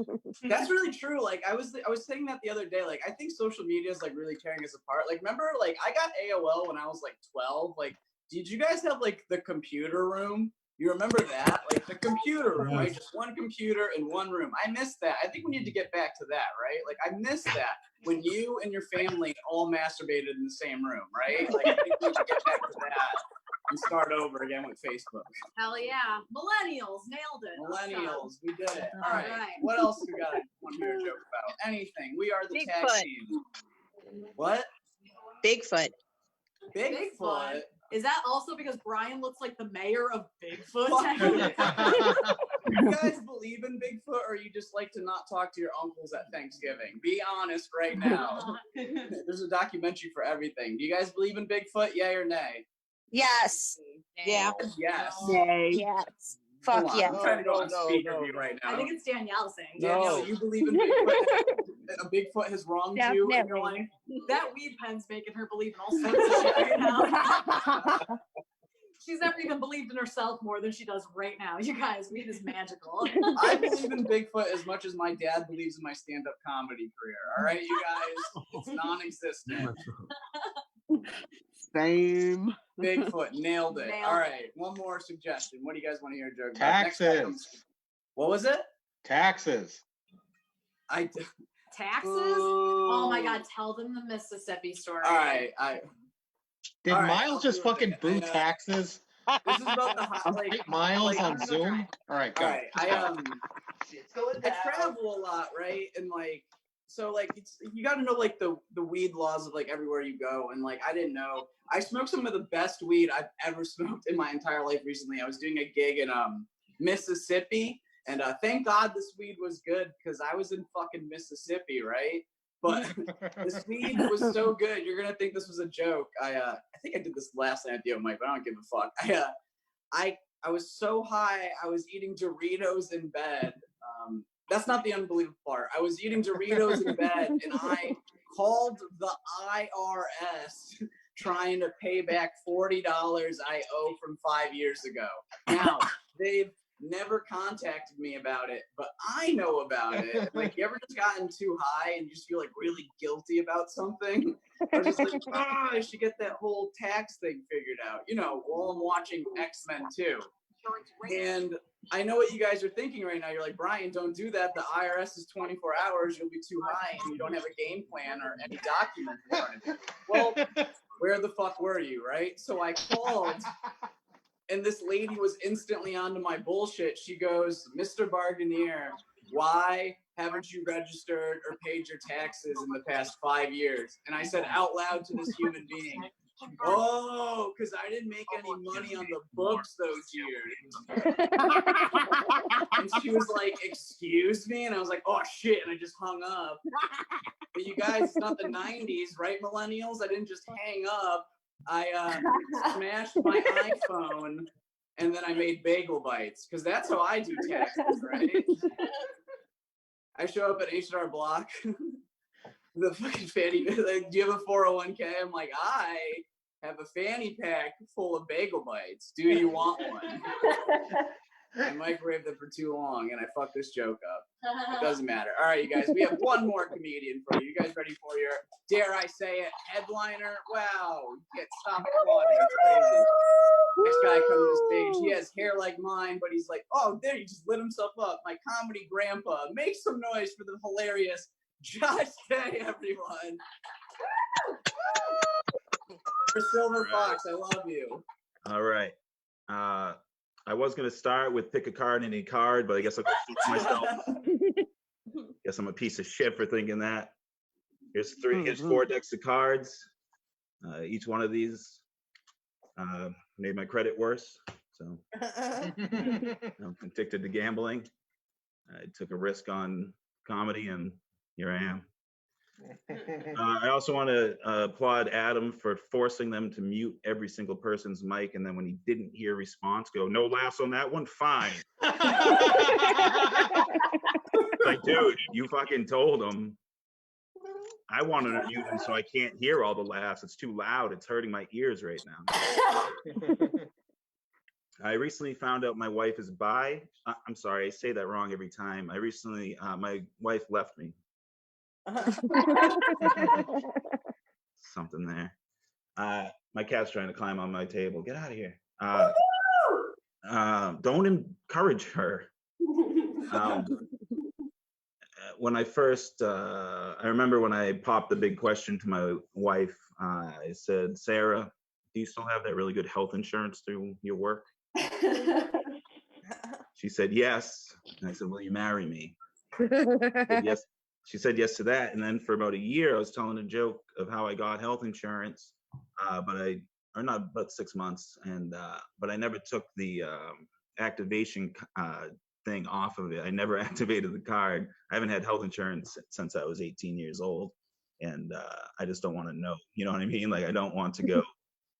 That's really true. Like I was saying that the other day. Like I think social media is like really tearing us apart. Like remember, like I got AOL when I was like 12. Like, did you guys have like the computer room? You remember that? Like the computer room, right? Just one computer in one room. I missed that. I think we need to get back to that, right? Like I missed that when you and your family all masturbated in the same room, right? Like I think we need to get back to that and start over again with Facebook.
Hell yeah. Millennials, nailed it.
Millennials, we did it.
All
All right.
right.
What else we got to want to hear a joke about? Anything. We are the tag
Bigfoot.
team. What?
Bigfoot.
Bigfoot.
Is that also because Brian looks like the mayor of Bigfoot?
You guys believe in Bigfoot, or you just like to not talk to your uncles at Thanksgiving? Be honest right now. There's a documentary for everything. Do you guys believe in Bigfoot? Yay or nay?
Yes.
Yeah.
Yes.
Yay.
Yes.
Hold
Fuck
on,
yeah.
I'm trying to go on
No,
speed
no,
review right now.
I think it's Danielle saying.
Danielle,
No.
you believe in Bigfoot? A Bigfoot has wronged you in your life?
That weed pen's making her believe in all sorts of shit right now. She's never even believed in herself more than she does right now. You guys, weed is magical.
I believe in Bigfoot as much as my dad believes in my stand-up comedy career. All right, you guys? It's non-existent.
Same.
Bigfoot, nailed it.
Nailed
All
it.
right, one more suggestion. What do you guys want to hear a joke about?
Taxes.
Next guy comes- What was it?
Taxes.
Taxes? Oh my God, tell them the Mississippi story.
All right,
Did
All right,
Miles
I'll
just
do it.
fucking boo
I,
taxes?
This is about the like
Miles
like,
on Zoom? All right, go.
All right, I travel a lot, right? And like so like you got to know like the weed laws of like everywhere you go, and like I didn't know. I smoked some of the best weed I've ever smoked in my entire life recently. I was doing a gig in Mississippi, and thank God this weed was good because I was in fucking Mississippi, right? But this weed was so good. You're gonna think this was a joke. I think I did this last night at the open mic, but I don't give a fuck. I was so high, I was eating Doritos in bed. That's not the unbelievable part. I was eating Doritos in bed, and I called the IRS trying to pay back $40 I owe from 5 years ago. Now, they've never contacted me about it, but I know about it. Like, you ever just gotten too high and you just feel like really guilty about something? I was just like, I should get that whole tax thing figured out, you know, while I'm watching X-Men 2. And I know what you guys are thinking right now. You're like, Brian, don't do that. The IRS is 24 hours. You'll be too high and you don't have a game plan or any documents in front of you. Well, where the fuck were you, right? So I called, and this lady was instantly onto my bullshit. She goes, Mr. Barganier, why haven't you registered or paid your taxes in the past 5 years? And I said out loud to this human being, oh, because I didn't make any money on the books those years. And she was like, excuse me? And I was like, oh shit, and I just hung up. But you guys, it's not the 90s, right, millennials? I didn't just hang up. I smashed my iPhone, and then I made bagel bites, because that's how I do taxes, right? I show up at H&R Block, the fucking fanny, like, do you have a 401k? I'm like, I have a fanny pack full of bagel bites. Do you want one? I microwaved it for too long, and I fucked this joke up. It doesn't matter. All right, you guys, we have one more comedian for you. You guys ready for your, dare I say it, headliner? Wow, you can't stop applauding. It's crazy. Next guy comes to the stage. He has hair like mine, but he's like, oh, there, he just lit himself up. My comedy grandpa. Make some noise for the hilarious Josh Day, everyone. For Silver Fox, I love you.
All right. I was gonna start with pick a card, any card, but I guess I'll go myself. Guess I'm a piece of shit for thinking that. Here's 4 decks of cards. Each one of these made my credit worse. So I'm addicted to gambling. I took a risk on comedy, and here I am. I also want to applaud Adam for forcing them to mute every single person's mic, and then when he didn't hear response, go, no laughs on that one? Fine. Like, dude, you fucking told him. I want to mute him so I can't hear all the laughs. It's too loud. It's hurting my ears right now. I recently found out my wife is bi. I'm sorry, I say that wrong every time. I recently, my wife left me. Something there. My cat's trying to climb on my table. Get out of here. Don't encourage her. When I first, I remember when I popped the big question to my wife, I said, Sarah, do you still have that really good health insurance through your work? She said, yes. And I said, will you marry me? Yes. She said yes to that. And then for about a year, I was telling a joke of how I got health insurance, about 6 months. And, but I never took the activation thing off of it. I never activated the card. I haven't had health insurance since I was 18 years old. And I just don't want to know, you know what I mean? Like, I don't want to go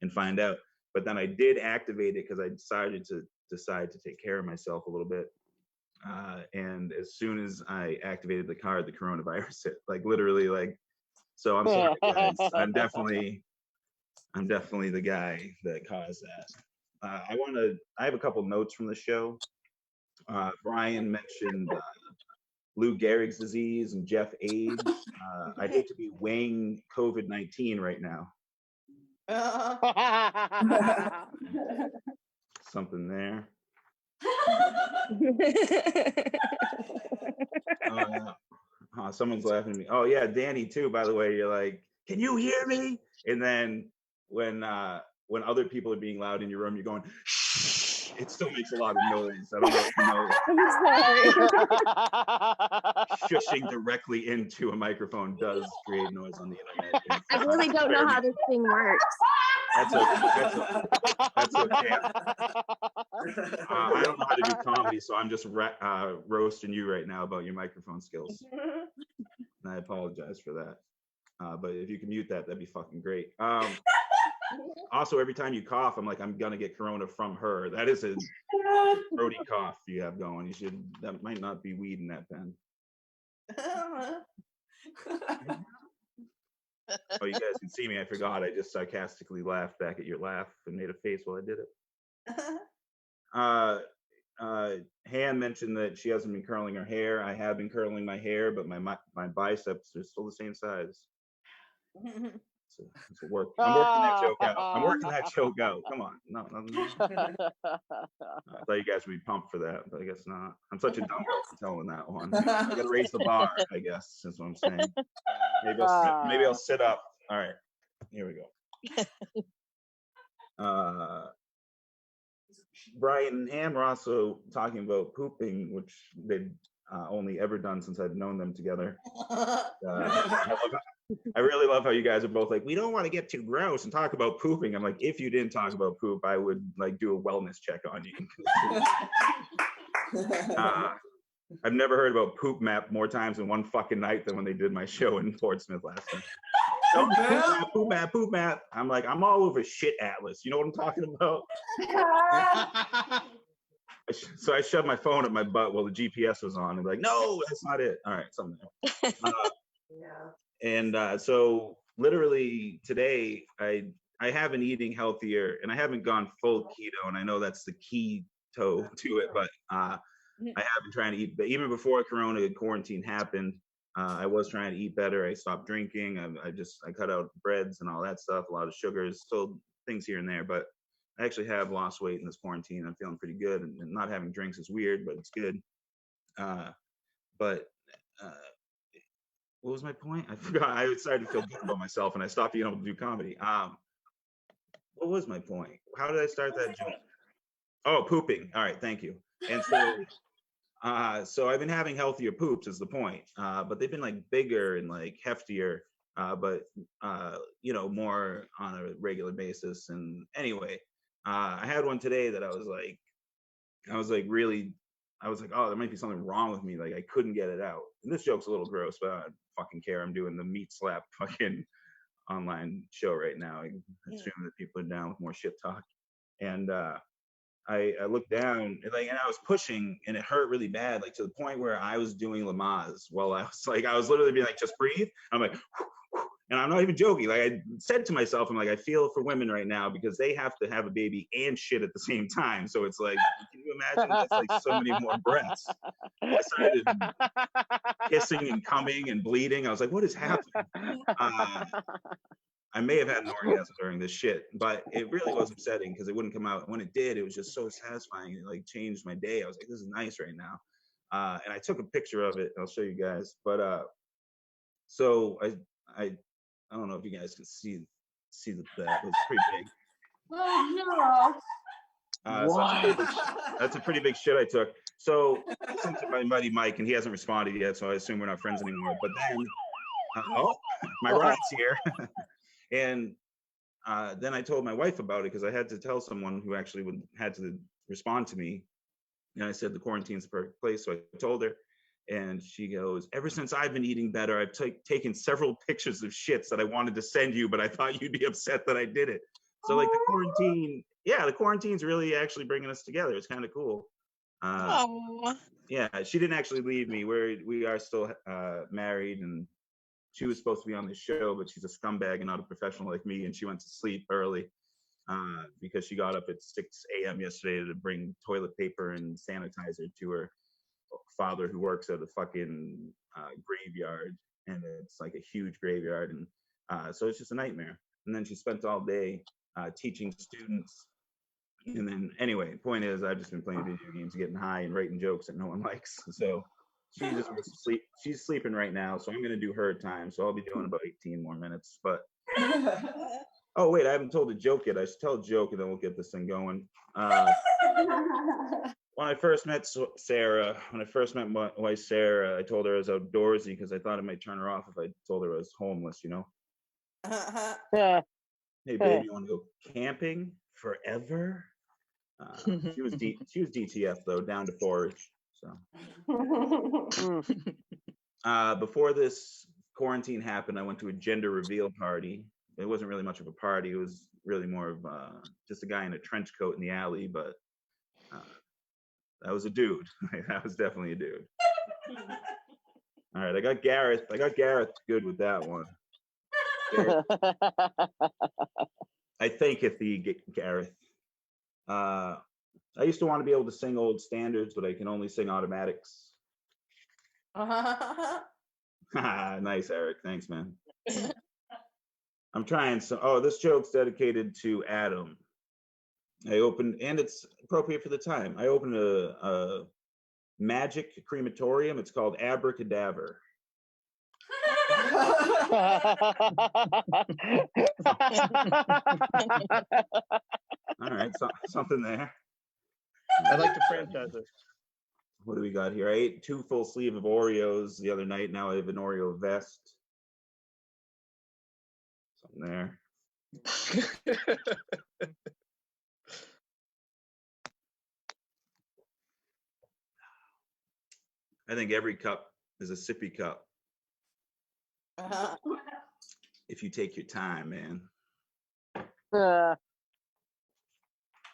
and find out. But then I did activate it because I decided to take care of myself a little bit. And as soon as I activated the card, the coronavirus hit, like literally, like, so I'm sorry, guys. I'm definitely the guy that caused that. I have a couple notes from the show. Brian mentioned Lou Gehrig's disease and Jeff AIDS. I'd hate to be weighing COVID-19 right now. Something there. Someone's laughing at me. Oh yeah, Danny too, by the way. You're like, can you hear me? And then when other people are being loud in your room, you're going, shh. It still makes a lot of noise. I don't know if you know.
I'm sorry.
shushing directly into a microphone does create noise on the internet.
I really don't know how this thing works.
That's okay. I don't know how to do comedy, so I'm just roasting you right now about your microphone skills. And I apologize for that. But if you can mute that, that'd be fucking great. Also, every time you cough, I'm like, I'm gonna get corona from her. That is a throaty cough you have going. That might not be weed in that pen. Oh, you guys can see me. I forgot. I just sarcastically laughed back at your laugh and made a face while I did it. Han mentioned that she hasn't been curling her hair. I have been curling my hair, but my biceps are still the same size. So I'm working that joke out. I'm working that joke out. Come on. No. I thought you guys would be pumped for that, but I guess not. I'm such a dumb for telling that one. I gotta raise the bar, I guess, is what I'm saying. Maybe I'll sit up. All right. Here we go. Brian and Ham were also talking about pooping, which they'd only ever done since I've known them together. I really love how you guys are both like, we don't want to get too gross and talk about pooping. I'm like, if you didn't talk about poop, I would like do a wellness check on you. I've never heard about poop map more times in one fucking night than when they did my show in Portsmouth last time. Poop map. I'm like, I'm all over shit atlas. You know what I'm talking about? So I shoved my phone up my butt while the GPS was on. And like, no, that's not it. All right, something else. And so literally today, I have been eating healthier, and I haven't gone full keto, and I know that's the key to it, but I have been trying to eat. But even before Corona quarantine happened, I was trying to eat better. I stopped drinking. I cut out breads and all that stuff, a lot of sugars, still things here and there, but I actually have lost weight in this quarantine. I'm feeling pretty good, and not having drinks is weird, but it's good. What was my point? I forgot. I started to feel good about myself, and I stopped being able to do comedy. What was my point? How did I start that joke? Oh, pooping. All right, thank you. And so, so I've been having healthier poops is the point, but they've been like bigger and like heftier, but more on a regular basis. And anyway, I had one today that I was like, oh, there might be something wrong with me. Like I couldn't get it out. And this joke's a little gross, but I don't fucking care. I'm doing the meat slap fucking online show right now. I assume that people are down with more shit talk. And I looked down and I was pushing, and it hurt really bad, like to the point where I was doing Lamaze while I was literally being like, just breathe. I'm like, and I'm not even joking. Like I said to myself, I'm like, I feel for women right now because they have to have a baby and shit at the same time. So it's like, can you imagine? That's like so many more breaths. I started kissing and coming and bleeding. I was like, what is happening? I may have had an orgasm during this shit, but it really was upsetting because it wouldn't come out. When it did, it was just so satisfying. It like changed my day. I was like, this is nice right now. And I took a picture of it. I'll show you guys. But so I don't know if you guys can see that. It's pretty big.
Oh no.
So that's a pretty big shit I took. So I sent to my buddy Mike, and he hasn't responded yet, so I assume we're not friends anymore. But then, my ride's here. And then I told my wife about it because I had to tell someone who actually had to respond to me. And I said, the quarantine's the perfect place. So I told her, and she goes, ever since I've been eating better, I've taken several pictures of shits that I wanted to send you, but I thought you'd be upset that I did it. So like the quarantine's really actually bringing us together. It's kind of cool. Yeah, she didn't actually leave me. We are still married, and she was supposed to be on the show, but she's a scumbag and not a professional like me, and she went to sleep early because she got up at 6 a.m. yesterday to bring toilet paper and sanitizer to her father, who works at a fucking graveyard, and it's like a huge graveyard, and so it's just a nightmare. And then she spent all day teaching students. And then anyway, point is, I've just been playing video games, getting high, and writing jokes that no one likes. So she just wants to sleep. She's sleeping right now, so I'm gonna do her time. So I'll be doing about 18 more minutes. But oh wait, I haven't told a joke yet. I should tell a joke, and then we'll get this thing going. When I first met Sarah, when I first met my wife Sarah, I told her I was outdoorsy because I thought it might turn her off if I told her I was homeless, you know? Hey, baby, you want to go camping forever? She was DTF though, down to forage. So before this quarantine happened, I went to a gender reveal party. It wasn't really much of a party. It was really more of just a guy in a trench coat in the alley, but that was a dude. That was definitely a dude. All right, I got Gareth. Good with that one. Gareth. I think it's the Gareth. I used to want to be able to sing old standards, but I can only sing automatics. Nice, Eric. Thanks, man. I'm trying some. Oh, this joke's dedicated to Adam. I opened, and it's appropriate for the time. I opened a magic crematorium. It's called Abracadaver. All right, something there.
I'd like to franchise it.
What do we got here? I ate 2 full sleeve of Oreos the other night. Now I have an Oreo vest. Something there. I think every cup is a sippy cup. If you take your time, man.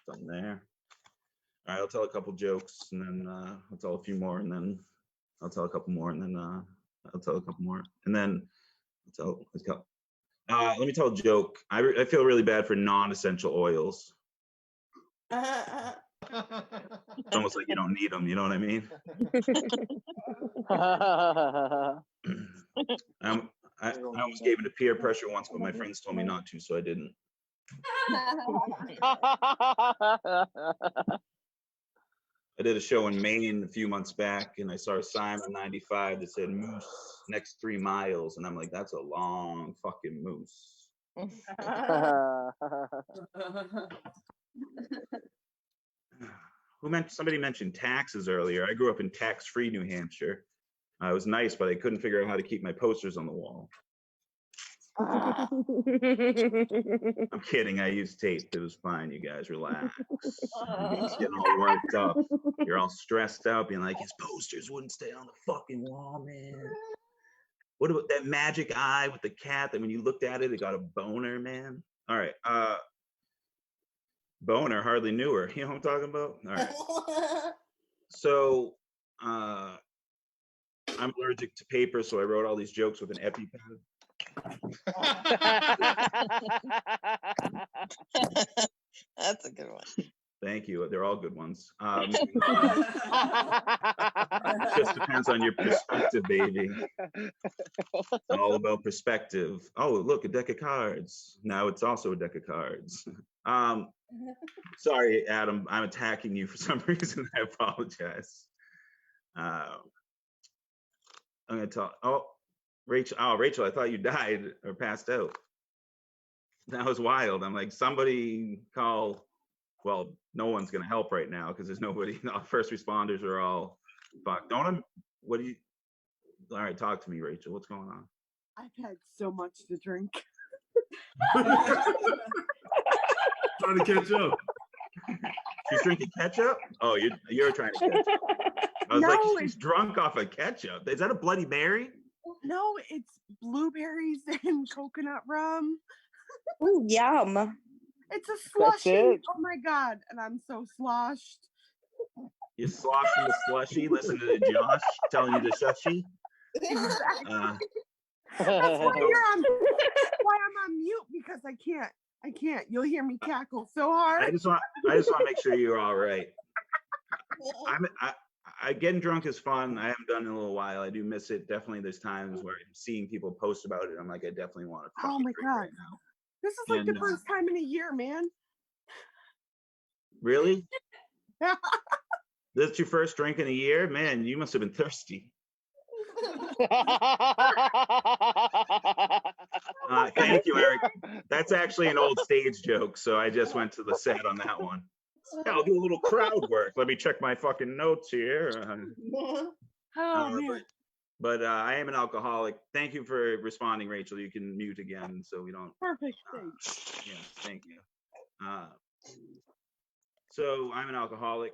Something there. All right, I'll tell a couple jokes, and then I'll tell a few more, and then I'll tell a couple more, and then I'll tell a couple more, and then I'll tell. Let me tell a joke. I feel really bad for non-essential oils. It's almost like you don't need them. You know what I mean? I almost gave into peer pressure once, but my friends told me not to, so I didn't. I did a show in Maine a few months back, and I saw a sign on 95 that said "Moose next 3 miles," and I'm like, "That's a long fucking moose." Somebody mentioned taxes earlier. I grew up in tax-free New Hampshire. It was nice, but I couldn't figure out how to keep my posters on the wall. I'm kidding. I used tape. It was fine. You guys relax. You're getting all worked up. You're all stressed out, being like, his posters wouldn't stay on the fucking wall, man. What about that magic eye with the cat that when you looked at it, it got a boner, man? All right. Boner, hardly knew her. You know what I'm talking about? All right. So I'm allergic to paper, so I wrote all these jokes with an EpiPen.
That's a good one.
Thank you. They're all good ones. Just depends on your perspective, baby. It's all about perspective. Oh, look, a deck of cards. Now it's also a deck of cards. Sorry, Adam, I'm attacking you for some reason. I apologize. I'm gonna talk. Oh, Rachel, I thought you died or passed out. That was wild. I'm like, somebody call. Well, no one's gonna help right now because there's nobody. First responders are all fucked. What do you? All right, talk to me, Rachel. What's going on?
I've had so much to drink.
Trying to catch up. She's drinking ketchup? Oh, you're trying to catch up. I was like, she's drunk off of ketchup. Is that a Bloody Mary?
No, it's blueberries and coconut rum.
Ooh, yum.
It's a slushy. Oh my god, and I'm so sloshed.
You sloshing the slushy, listening to Josh telling you to shushy.
Exactly. That's why I'm on mute, because I can't. You'll hear me cackle so hard.
I just want to make sure you're all right. I getting drunk is fun. I haven't done it in a little while. I do miss it. Definitely, there's times where I'm seeing people post about it. I'm like, I definitely want to.
Oh my god, right now. This is like the first time in a year, man.
Really? This is your first drink in a year, man. You must have been thirsty. Thank you, Eric. That's actually an old stage joke, so I just went to the set on that one. Yeah, I'll do a little crowd work. Let me check my fucking notes here.
Oh man.
But I am an alcoholic. Thank you for responding, Rachel. You can mute again so we don't.
Perfect. Thanks.
Yes, thank you. So I'm an alcoholic.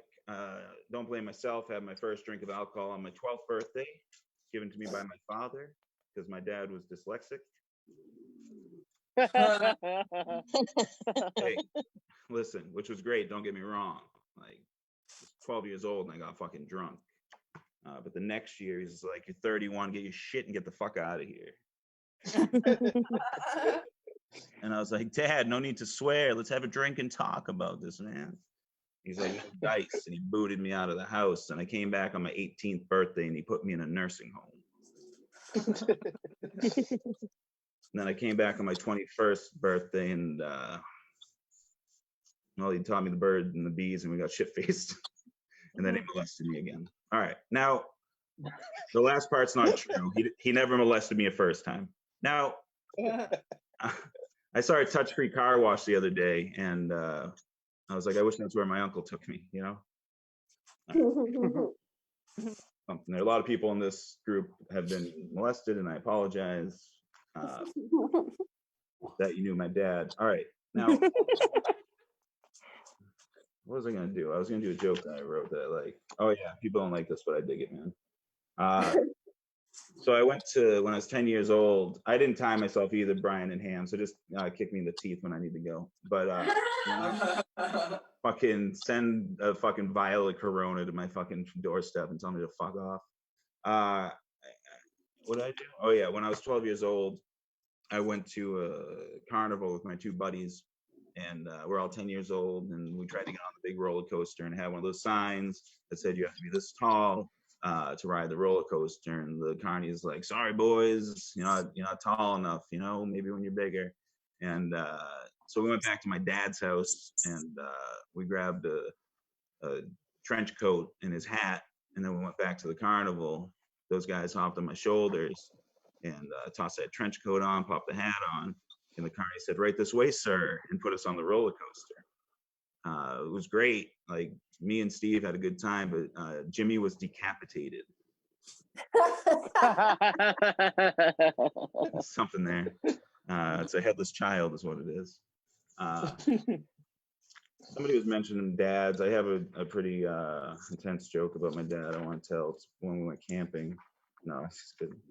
Don't blame myself. I had my first drink of alcohol on my 12th birthday, given to me by my father because my dad was dyslexic. Hey, listen, which was great. Don't get me wrong. Like, I was 12 years old and I got fucking drunk. But the next year, he's like, "You're 31. Get your shit and get the fuck out of here." And I was like, "Dad, no need to swear. Let's have a drink and talk about this, man." He's like, "No dice," and he booted me out of the house. And I came back on my 18th birthday, and he put me in a nursing home. And then I came back on my 21st birthday, and well, he taught me the bird and the bees, and we got shit-faced. And then he molested me again. All right, now the last part's not true. He never molested me a first time. Now, I saw a touch-free car wash the other day, and I was like, I wish that's where my uncle took me, you know? Something. There are a lot of people in this group have been molested, and I apologize that you knew my dad. All right, now, what was I gonna do? I was gonna do a joke that I wrote that like, oh yeah, people don't like this, but I dig it, man. So I went to, when I was 10 years old, I didn't tie myself either, Brian and Ham, so just kick me in the teeth when I need to go. But fucking send a fucking vial of Corona to my fucking doorstep and tell me to fuck off. What did I do? Oh yeah, when I was 12 years old, I went to a carnival with my two buddies, and we're all 10 years old, and we tried to get on the big roller coaster and had one of those signs that said you have to be this tall to ride the roller coaster. And the carny is like, "Sorry, boys, you're not tall enough, you know, maybe when you're bigger." And so we went back to my dad's house, and we grabbed a trench coat and his hat, and then we went back to the carnival. Those guys hopped on my shoulders and tossed that trench coat on, popped the hat on, and the carny said, "Right this way, sir," and put us on the roller coaster. It was great. Like, me and Steve had a good time, but Jimmy was decapitated. Something there. It's a headless child is what it is. Somebody was mentioning dads. I have a pretty intense joke about my dad I want to tell. It's when we went camping. No, it's just kidding.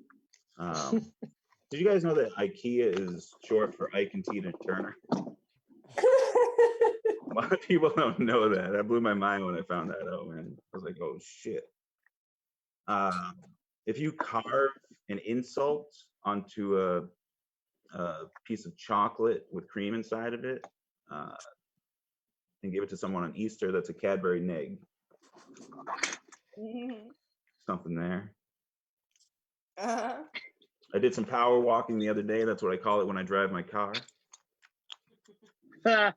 Did you guys know that IKEA is short for Ike and Tina Turner? A lot of people don't know that. That blew my mind when I found that out, man. I was like, oh shit. If you carve an insult onto a piece of chocolate with cream inside of it and give it to someone on Easter, that's a Cadbury Neg. Something there. I did some power walking the other day. That's what I call it when I drive my car. All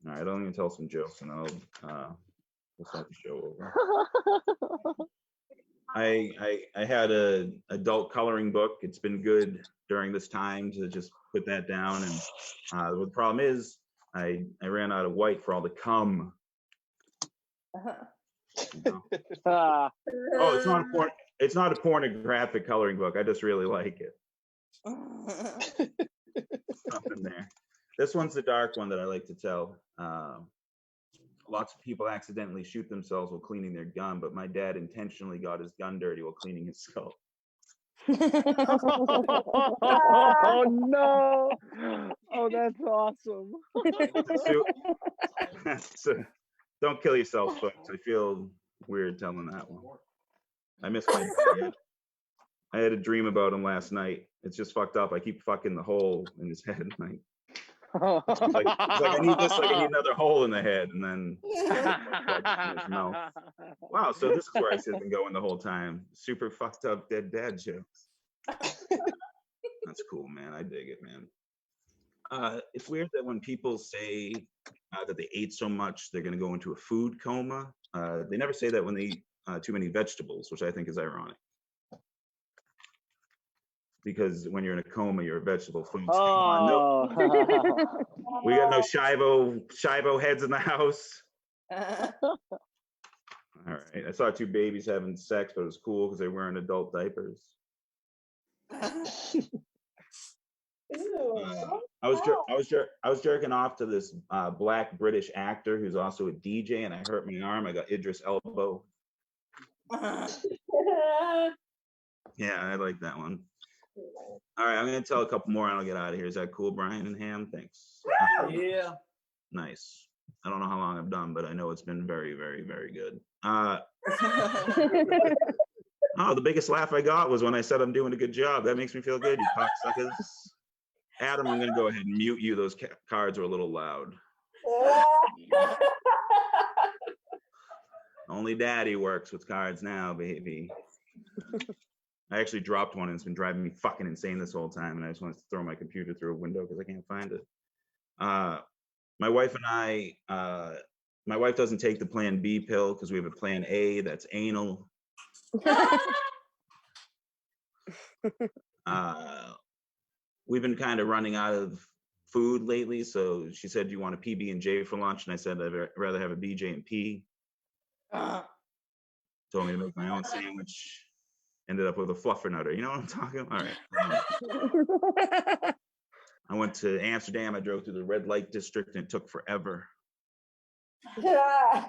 right, I'm gonna tell some jokes and we'll start the show over. I had a adult coloring book. It's been good during this time to just put that down. And the problem is I ran out of white for all the cum. You know? Oh, it's not a pornographic coloring book. I just really like it. Something there. This one's the dark one that I like to tell. Lots of people accidentally shoot themselves while cleaning their gun, but my dad intentionally got his gun dirty while cleaning his skull.
Oh no! Oh, that's awesome.
So, don't kill yourself, folks. I feel weird telling that one. I miss my dad. I had a dream about him last night. It's just fucked up. I keep fucking the hole in his head. Like, it's like I need this. Like, I need another hole in the head, and then in his mouth. Wow. So this is where I should have been going the whole time. Super fucked up dead dad jokes. That's cool, man. I dig it, man. It's weird that when people say that they ate so much they're going to go into a food coma, they never say that when they eat too many vegetables, which I think is ironic. because when you're in a coma, you're a vegetable. Folks. Come on, no, we got no Shivo heads in the house. All right, I saw two babies having sex, but it was cool because they were wearing adult diapers. I was jerking off to this black British actor who's also a DJ, and I hurt my arm. I got Idris elbow. Yeah, I like that one. All right, I'm gonna tell a couple more, and I'll get out of here. Is that cool, Brian and Ham? Thanks.
Yeah.
Nice. I don't know how long I've done, but I know it's been very, very, very good. Oh, the biggest laugh I got was when I said I'm doing a good job. That makes me feel good, you cocksuckers. Adam, I'm gonna go ahead and mute you. Those cards are a little loud. Only daddy works with cards now, baby. I actually dropped one and it's been driving me fucking insane this whole time, and I just wanted to throw my computer through a window because I can't find it. My wife and I, my wife doesn't take the Plan B pill because we have a Plan A that's anal. We've been kind of running out of food lately, so she said, "Do you want a PB&J for lunch?" And I said, "I'd rather have a BJ and P." Told me to make my own sandwich. Ended up with a fluffernutter. You know what I'm talking about? All right. I went to Amsterdam. I drove through the red light district, and it took forever. I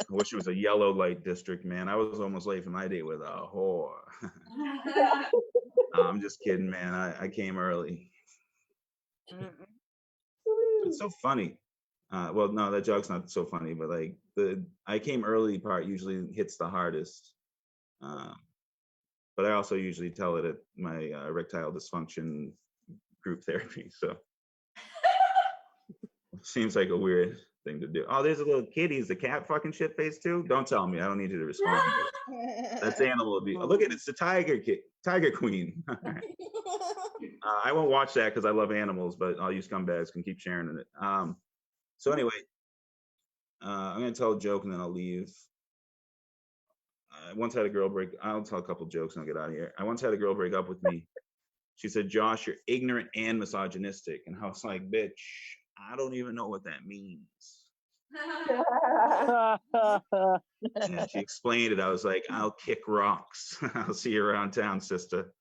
wish it was a yellow light district, man. I was almost late for my date with a whore. I'm just kidding, man. I came early. It's so funny. Well, no, that joke's not so funny, but like the I came early part usually hits the hardest. But I also usually tell it at my erectile dysfunction group therapy. So seems like a weird thing to do. Oh, there's a little kitty. Is the cat fucking shit face too? Don't tell me. I don't need you to respond. That's animal abuse. Oh, look at it. It's the tiger queen. I won't watch that because I love animals, but all you scumbags can keep sharing in it. So anyway, I'm gonna tell a joke and then I'll leave. I once had a girl I'll tell a couple jokes and I'll get out of here. I once had a girl break up with me. She said, "Josh, you're ignorant and misogynistic." And I was like, "Bitch, I don't even know what that means." And she explained it. I was like, "I'll kick rocks. I'll see you around town, sister."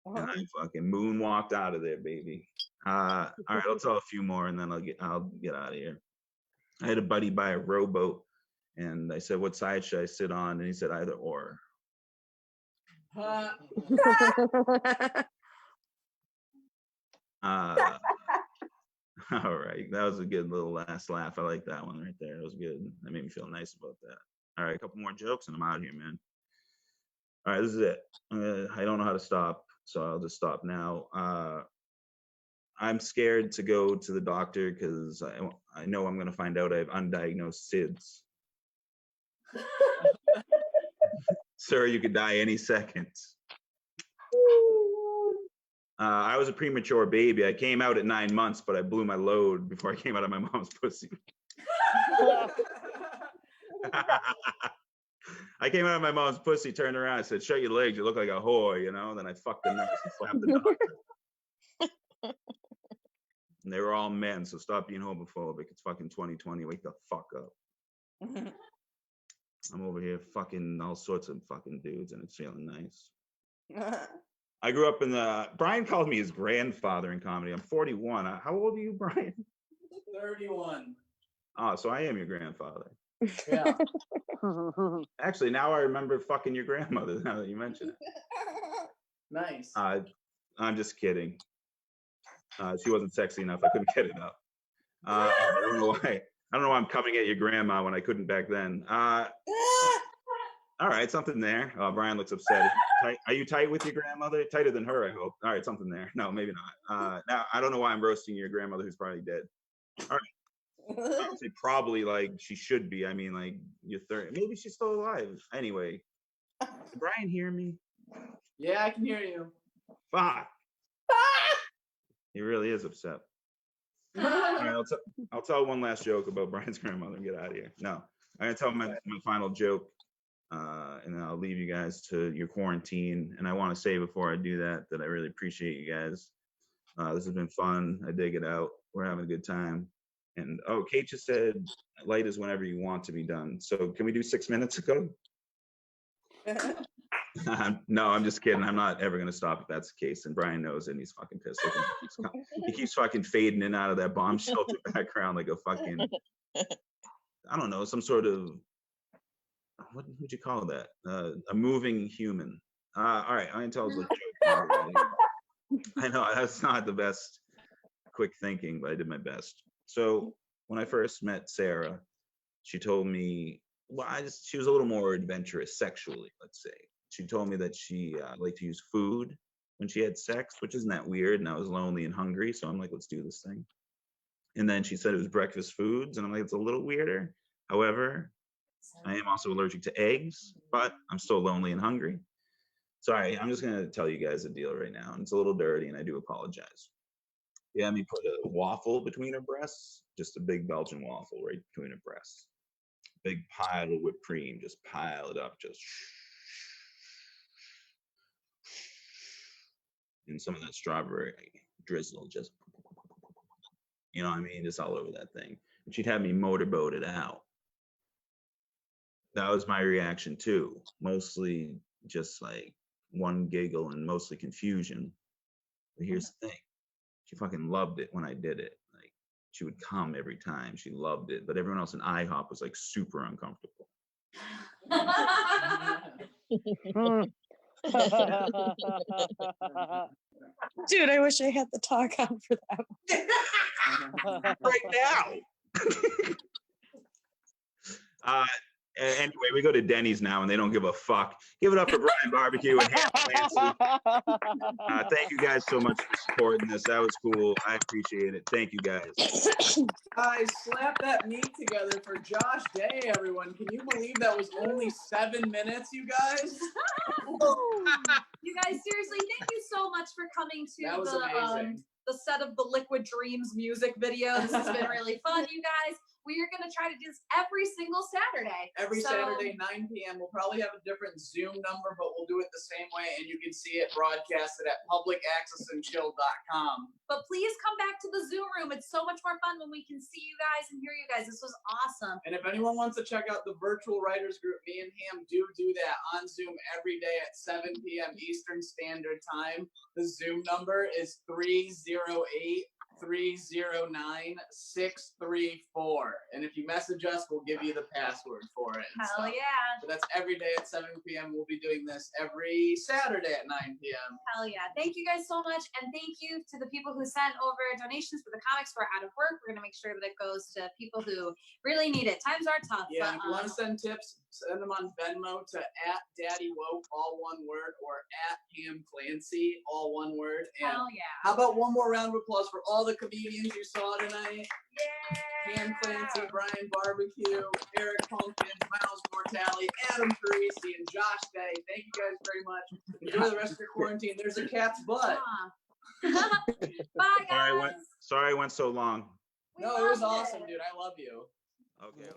And I fucking moonwalked out of there, baby. All right, I'll tell a few more and then I'll get out of here. I had a buddy buy a rowboat, and I said, "What side should I sit on?" And he said, "Either or." All right, that was a good little last laugh. I like that one right there. That was good. That made me feel nice about that. All right, a couple more jokes and I'm out of here, man. All right, this is it. I don't know how to stop, so I'll just stop now. I'm scared to go to the doctor because I know I'm going to find out I have undiagnosed SIDS. Sir, you could die any second. I was a premature baby. I came out at 9 months, but I blew my load before I came out of my mom's pussy. I came out of my mom's pussy, turned around, I said, "Shut your legs, you look like a whore," you know? Then I fucked the nurse and slapped the doctor. And they were all men, so stop being homophobic. It's fucking 2020. Wake the fuck up. I'm over here fucking all sorts of fucking dudes, and it's feeling nice. I grew up in Brian called me his grandfather in comedy. I'm 41. How old are you, Brian?
31.
Oh, so I am your grandfather.
Yeah.
Actually, now I remember fucking your grandmother now that you mention it.
Nice.
I'm just kidding. She wasn't sexy enough. I couldn't get it up. I don't know why. I don't know why I'm coming at your grandma when I couldn't back then. All right, something there. Brian looks upset. Are you tight with your grandmother? Tighter than her, I hope. All right, something there. No, maybe not. Now, I don't know why I'm roasting your grandmother who's probably dead. All right. I would say probably like she should be. I mean, like you're 30. Maybe she's still alive. Anyway, did Brian hear me?
Yeah, I can hear you.
Fuck. He really is upset. All right, I'll tell one last joke about Brian's grandmother and get out of here. No, I'm gonna tell my final joke. And then I'll leave you guys to your quarantine. And I want to say before I do that I really appreciate you guys. This has been fun. I dig it out. We're having a good time. And Kate just said light is whenever you want to be done. So can we do 6 minutes ago? No, I'm just kidding. I'm not ever gonna stop if that's the case. And Brian knows it and he's fucking pissed. He keeps fucking fading in and out of that bomb shelter background like a fucking, I don't know, some sort of, what would you call that? A moving human. All right, I'm gonna tell us a joke. I know that's not the best quick thinking, but I did my best. So when I first met Sara, she told me, well, she was a little more adventurous sexually, let's say. She told me that she liked to use food when she had sex, which isn't that weird. And I was lonely and hungry, so I'm like, let's do this thing. And then she said it was breakfast foods, and I'm like, it's a little weirder. However, I am also allergic to eggs, but I'm still lonely and hungry. Sorry, I'm just gonna tell you guys a deal right now. And it's a little dirty, and I do apologize. Yeah, me put a waffle between her breasts, just a big Belgian waffle right between her breasts. Big pile of whipped cream, just pile it up, just. And some of that strawberry drizzle, just, you know what I mean? Just all over that thing. And she'd have me motorboat it out. That was my reaction too. Mostly just like one giggle and mostly confusion. But here's the thing. She fucking loved it when I did it. Like, she would come every time. She loved it. But everyone else in IHOP was like super uncomfortable.
Dude, I wish I had the talk on for that.
Right now. Anyway, we go to Denny's now, and they don't give a fuck. Give it up for Brian Barbecue and Ham Clancy. Thank you guys so much for supporting this. That was cool. I appreciate it. Thank you guys.
Guys, slap that meat together for Josh Day, everyone. Can you believe that was only 7 minutes, you guys?
You guys, seriously, thank you so much for coming to the set of the Liquid Dreams music video. This has been really fun, you guys. We are going to try to do this every single Saturday.
Every Saturday, 9 p.m. We'll probably have a different Zoom number, but we'll do it the same way, and you can see it broadcasted at publicaccessandchill.com.
But please come back to the Zoom room. It's so much more fun when we can see you guys and hear you guys. This was awesome.
And if anyone wants to check out the virtual writers group, me and Ham do that on Zoom every day at 7 p.m. Eastern Standard Time. The Zoom number is 308-309-634. And if you message us, we'll give you the password for it.
Hell yeah.
But that's every day at 7 p.m. We'll be doing this every Saturday at 9 p.m.
Hell yeah. Thank you guys so much. And thank you to the people who sent over donations for the comics for Out of Work. We're going to make sure that it goes to people who really need it. Times are tough.
Yeah, if you want to send tips, send them on Venmo to @DaddyWoke, all one word, or @Ham Clancy, all one word. And
hell yeah.
How about one more round of applause for all the comedians you saw tonight?
Yeah.
Ham Clancy, Brian Barbecue, Eric Pumpkin, Miles Mortali, Adam Parisi, and Josh Day. Thank you guys very much. Enjoy the rest of your quarantine. There's a cat's butt.
Bye, guys.
Sorry I went so long.
No, it was awesome, dude. I love you.
Okay.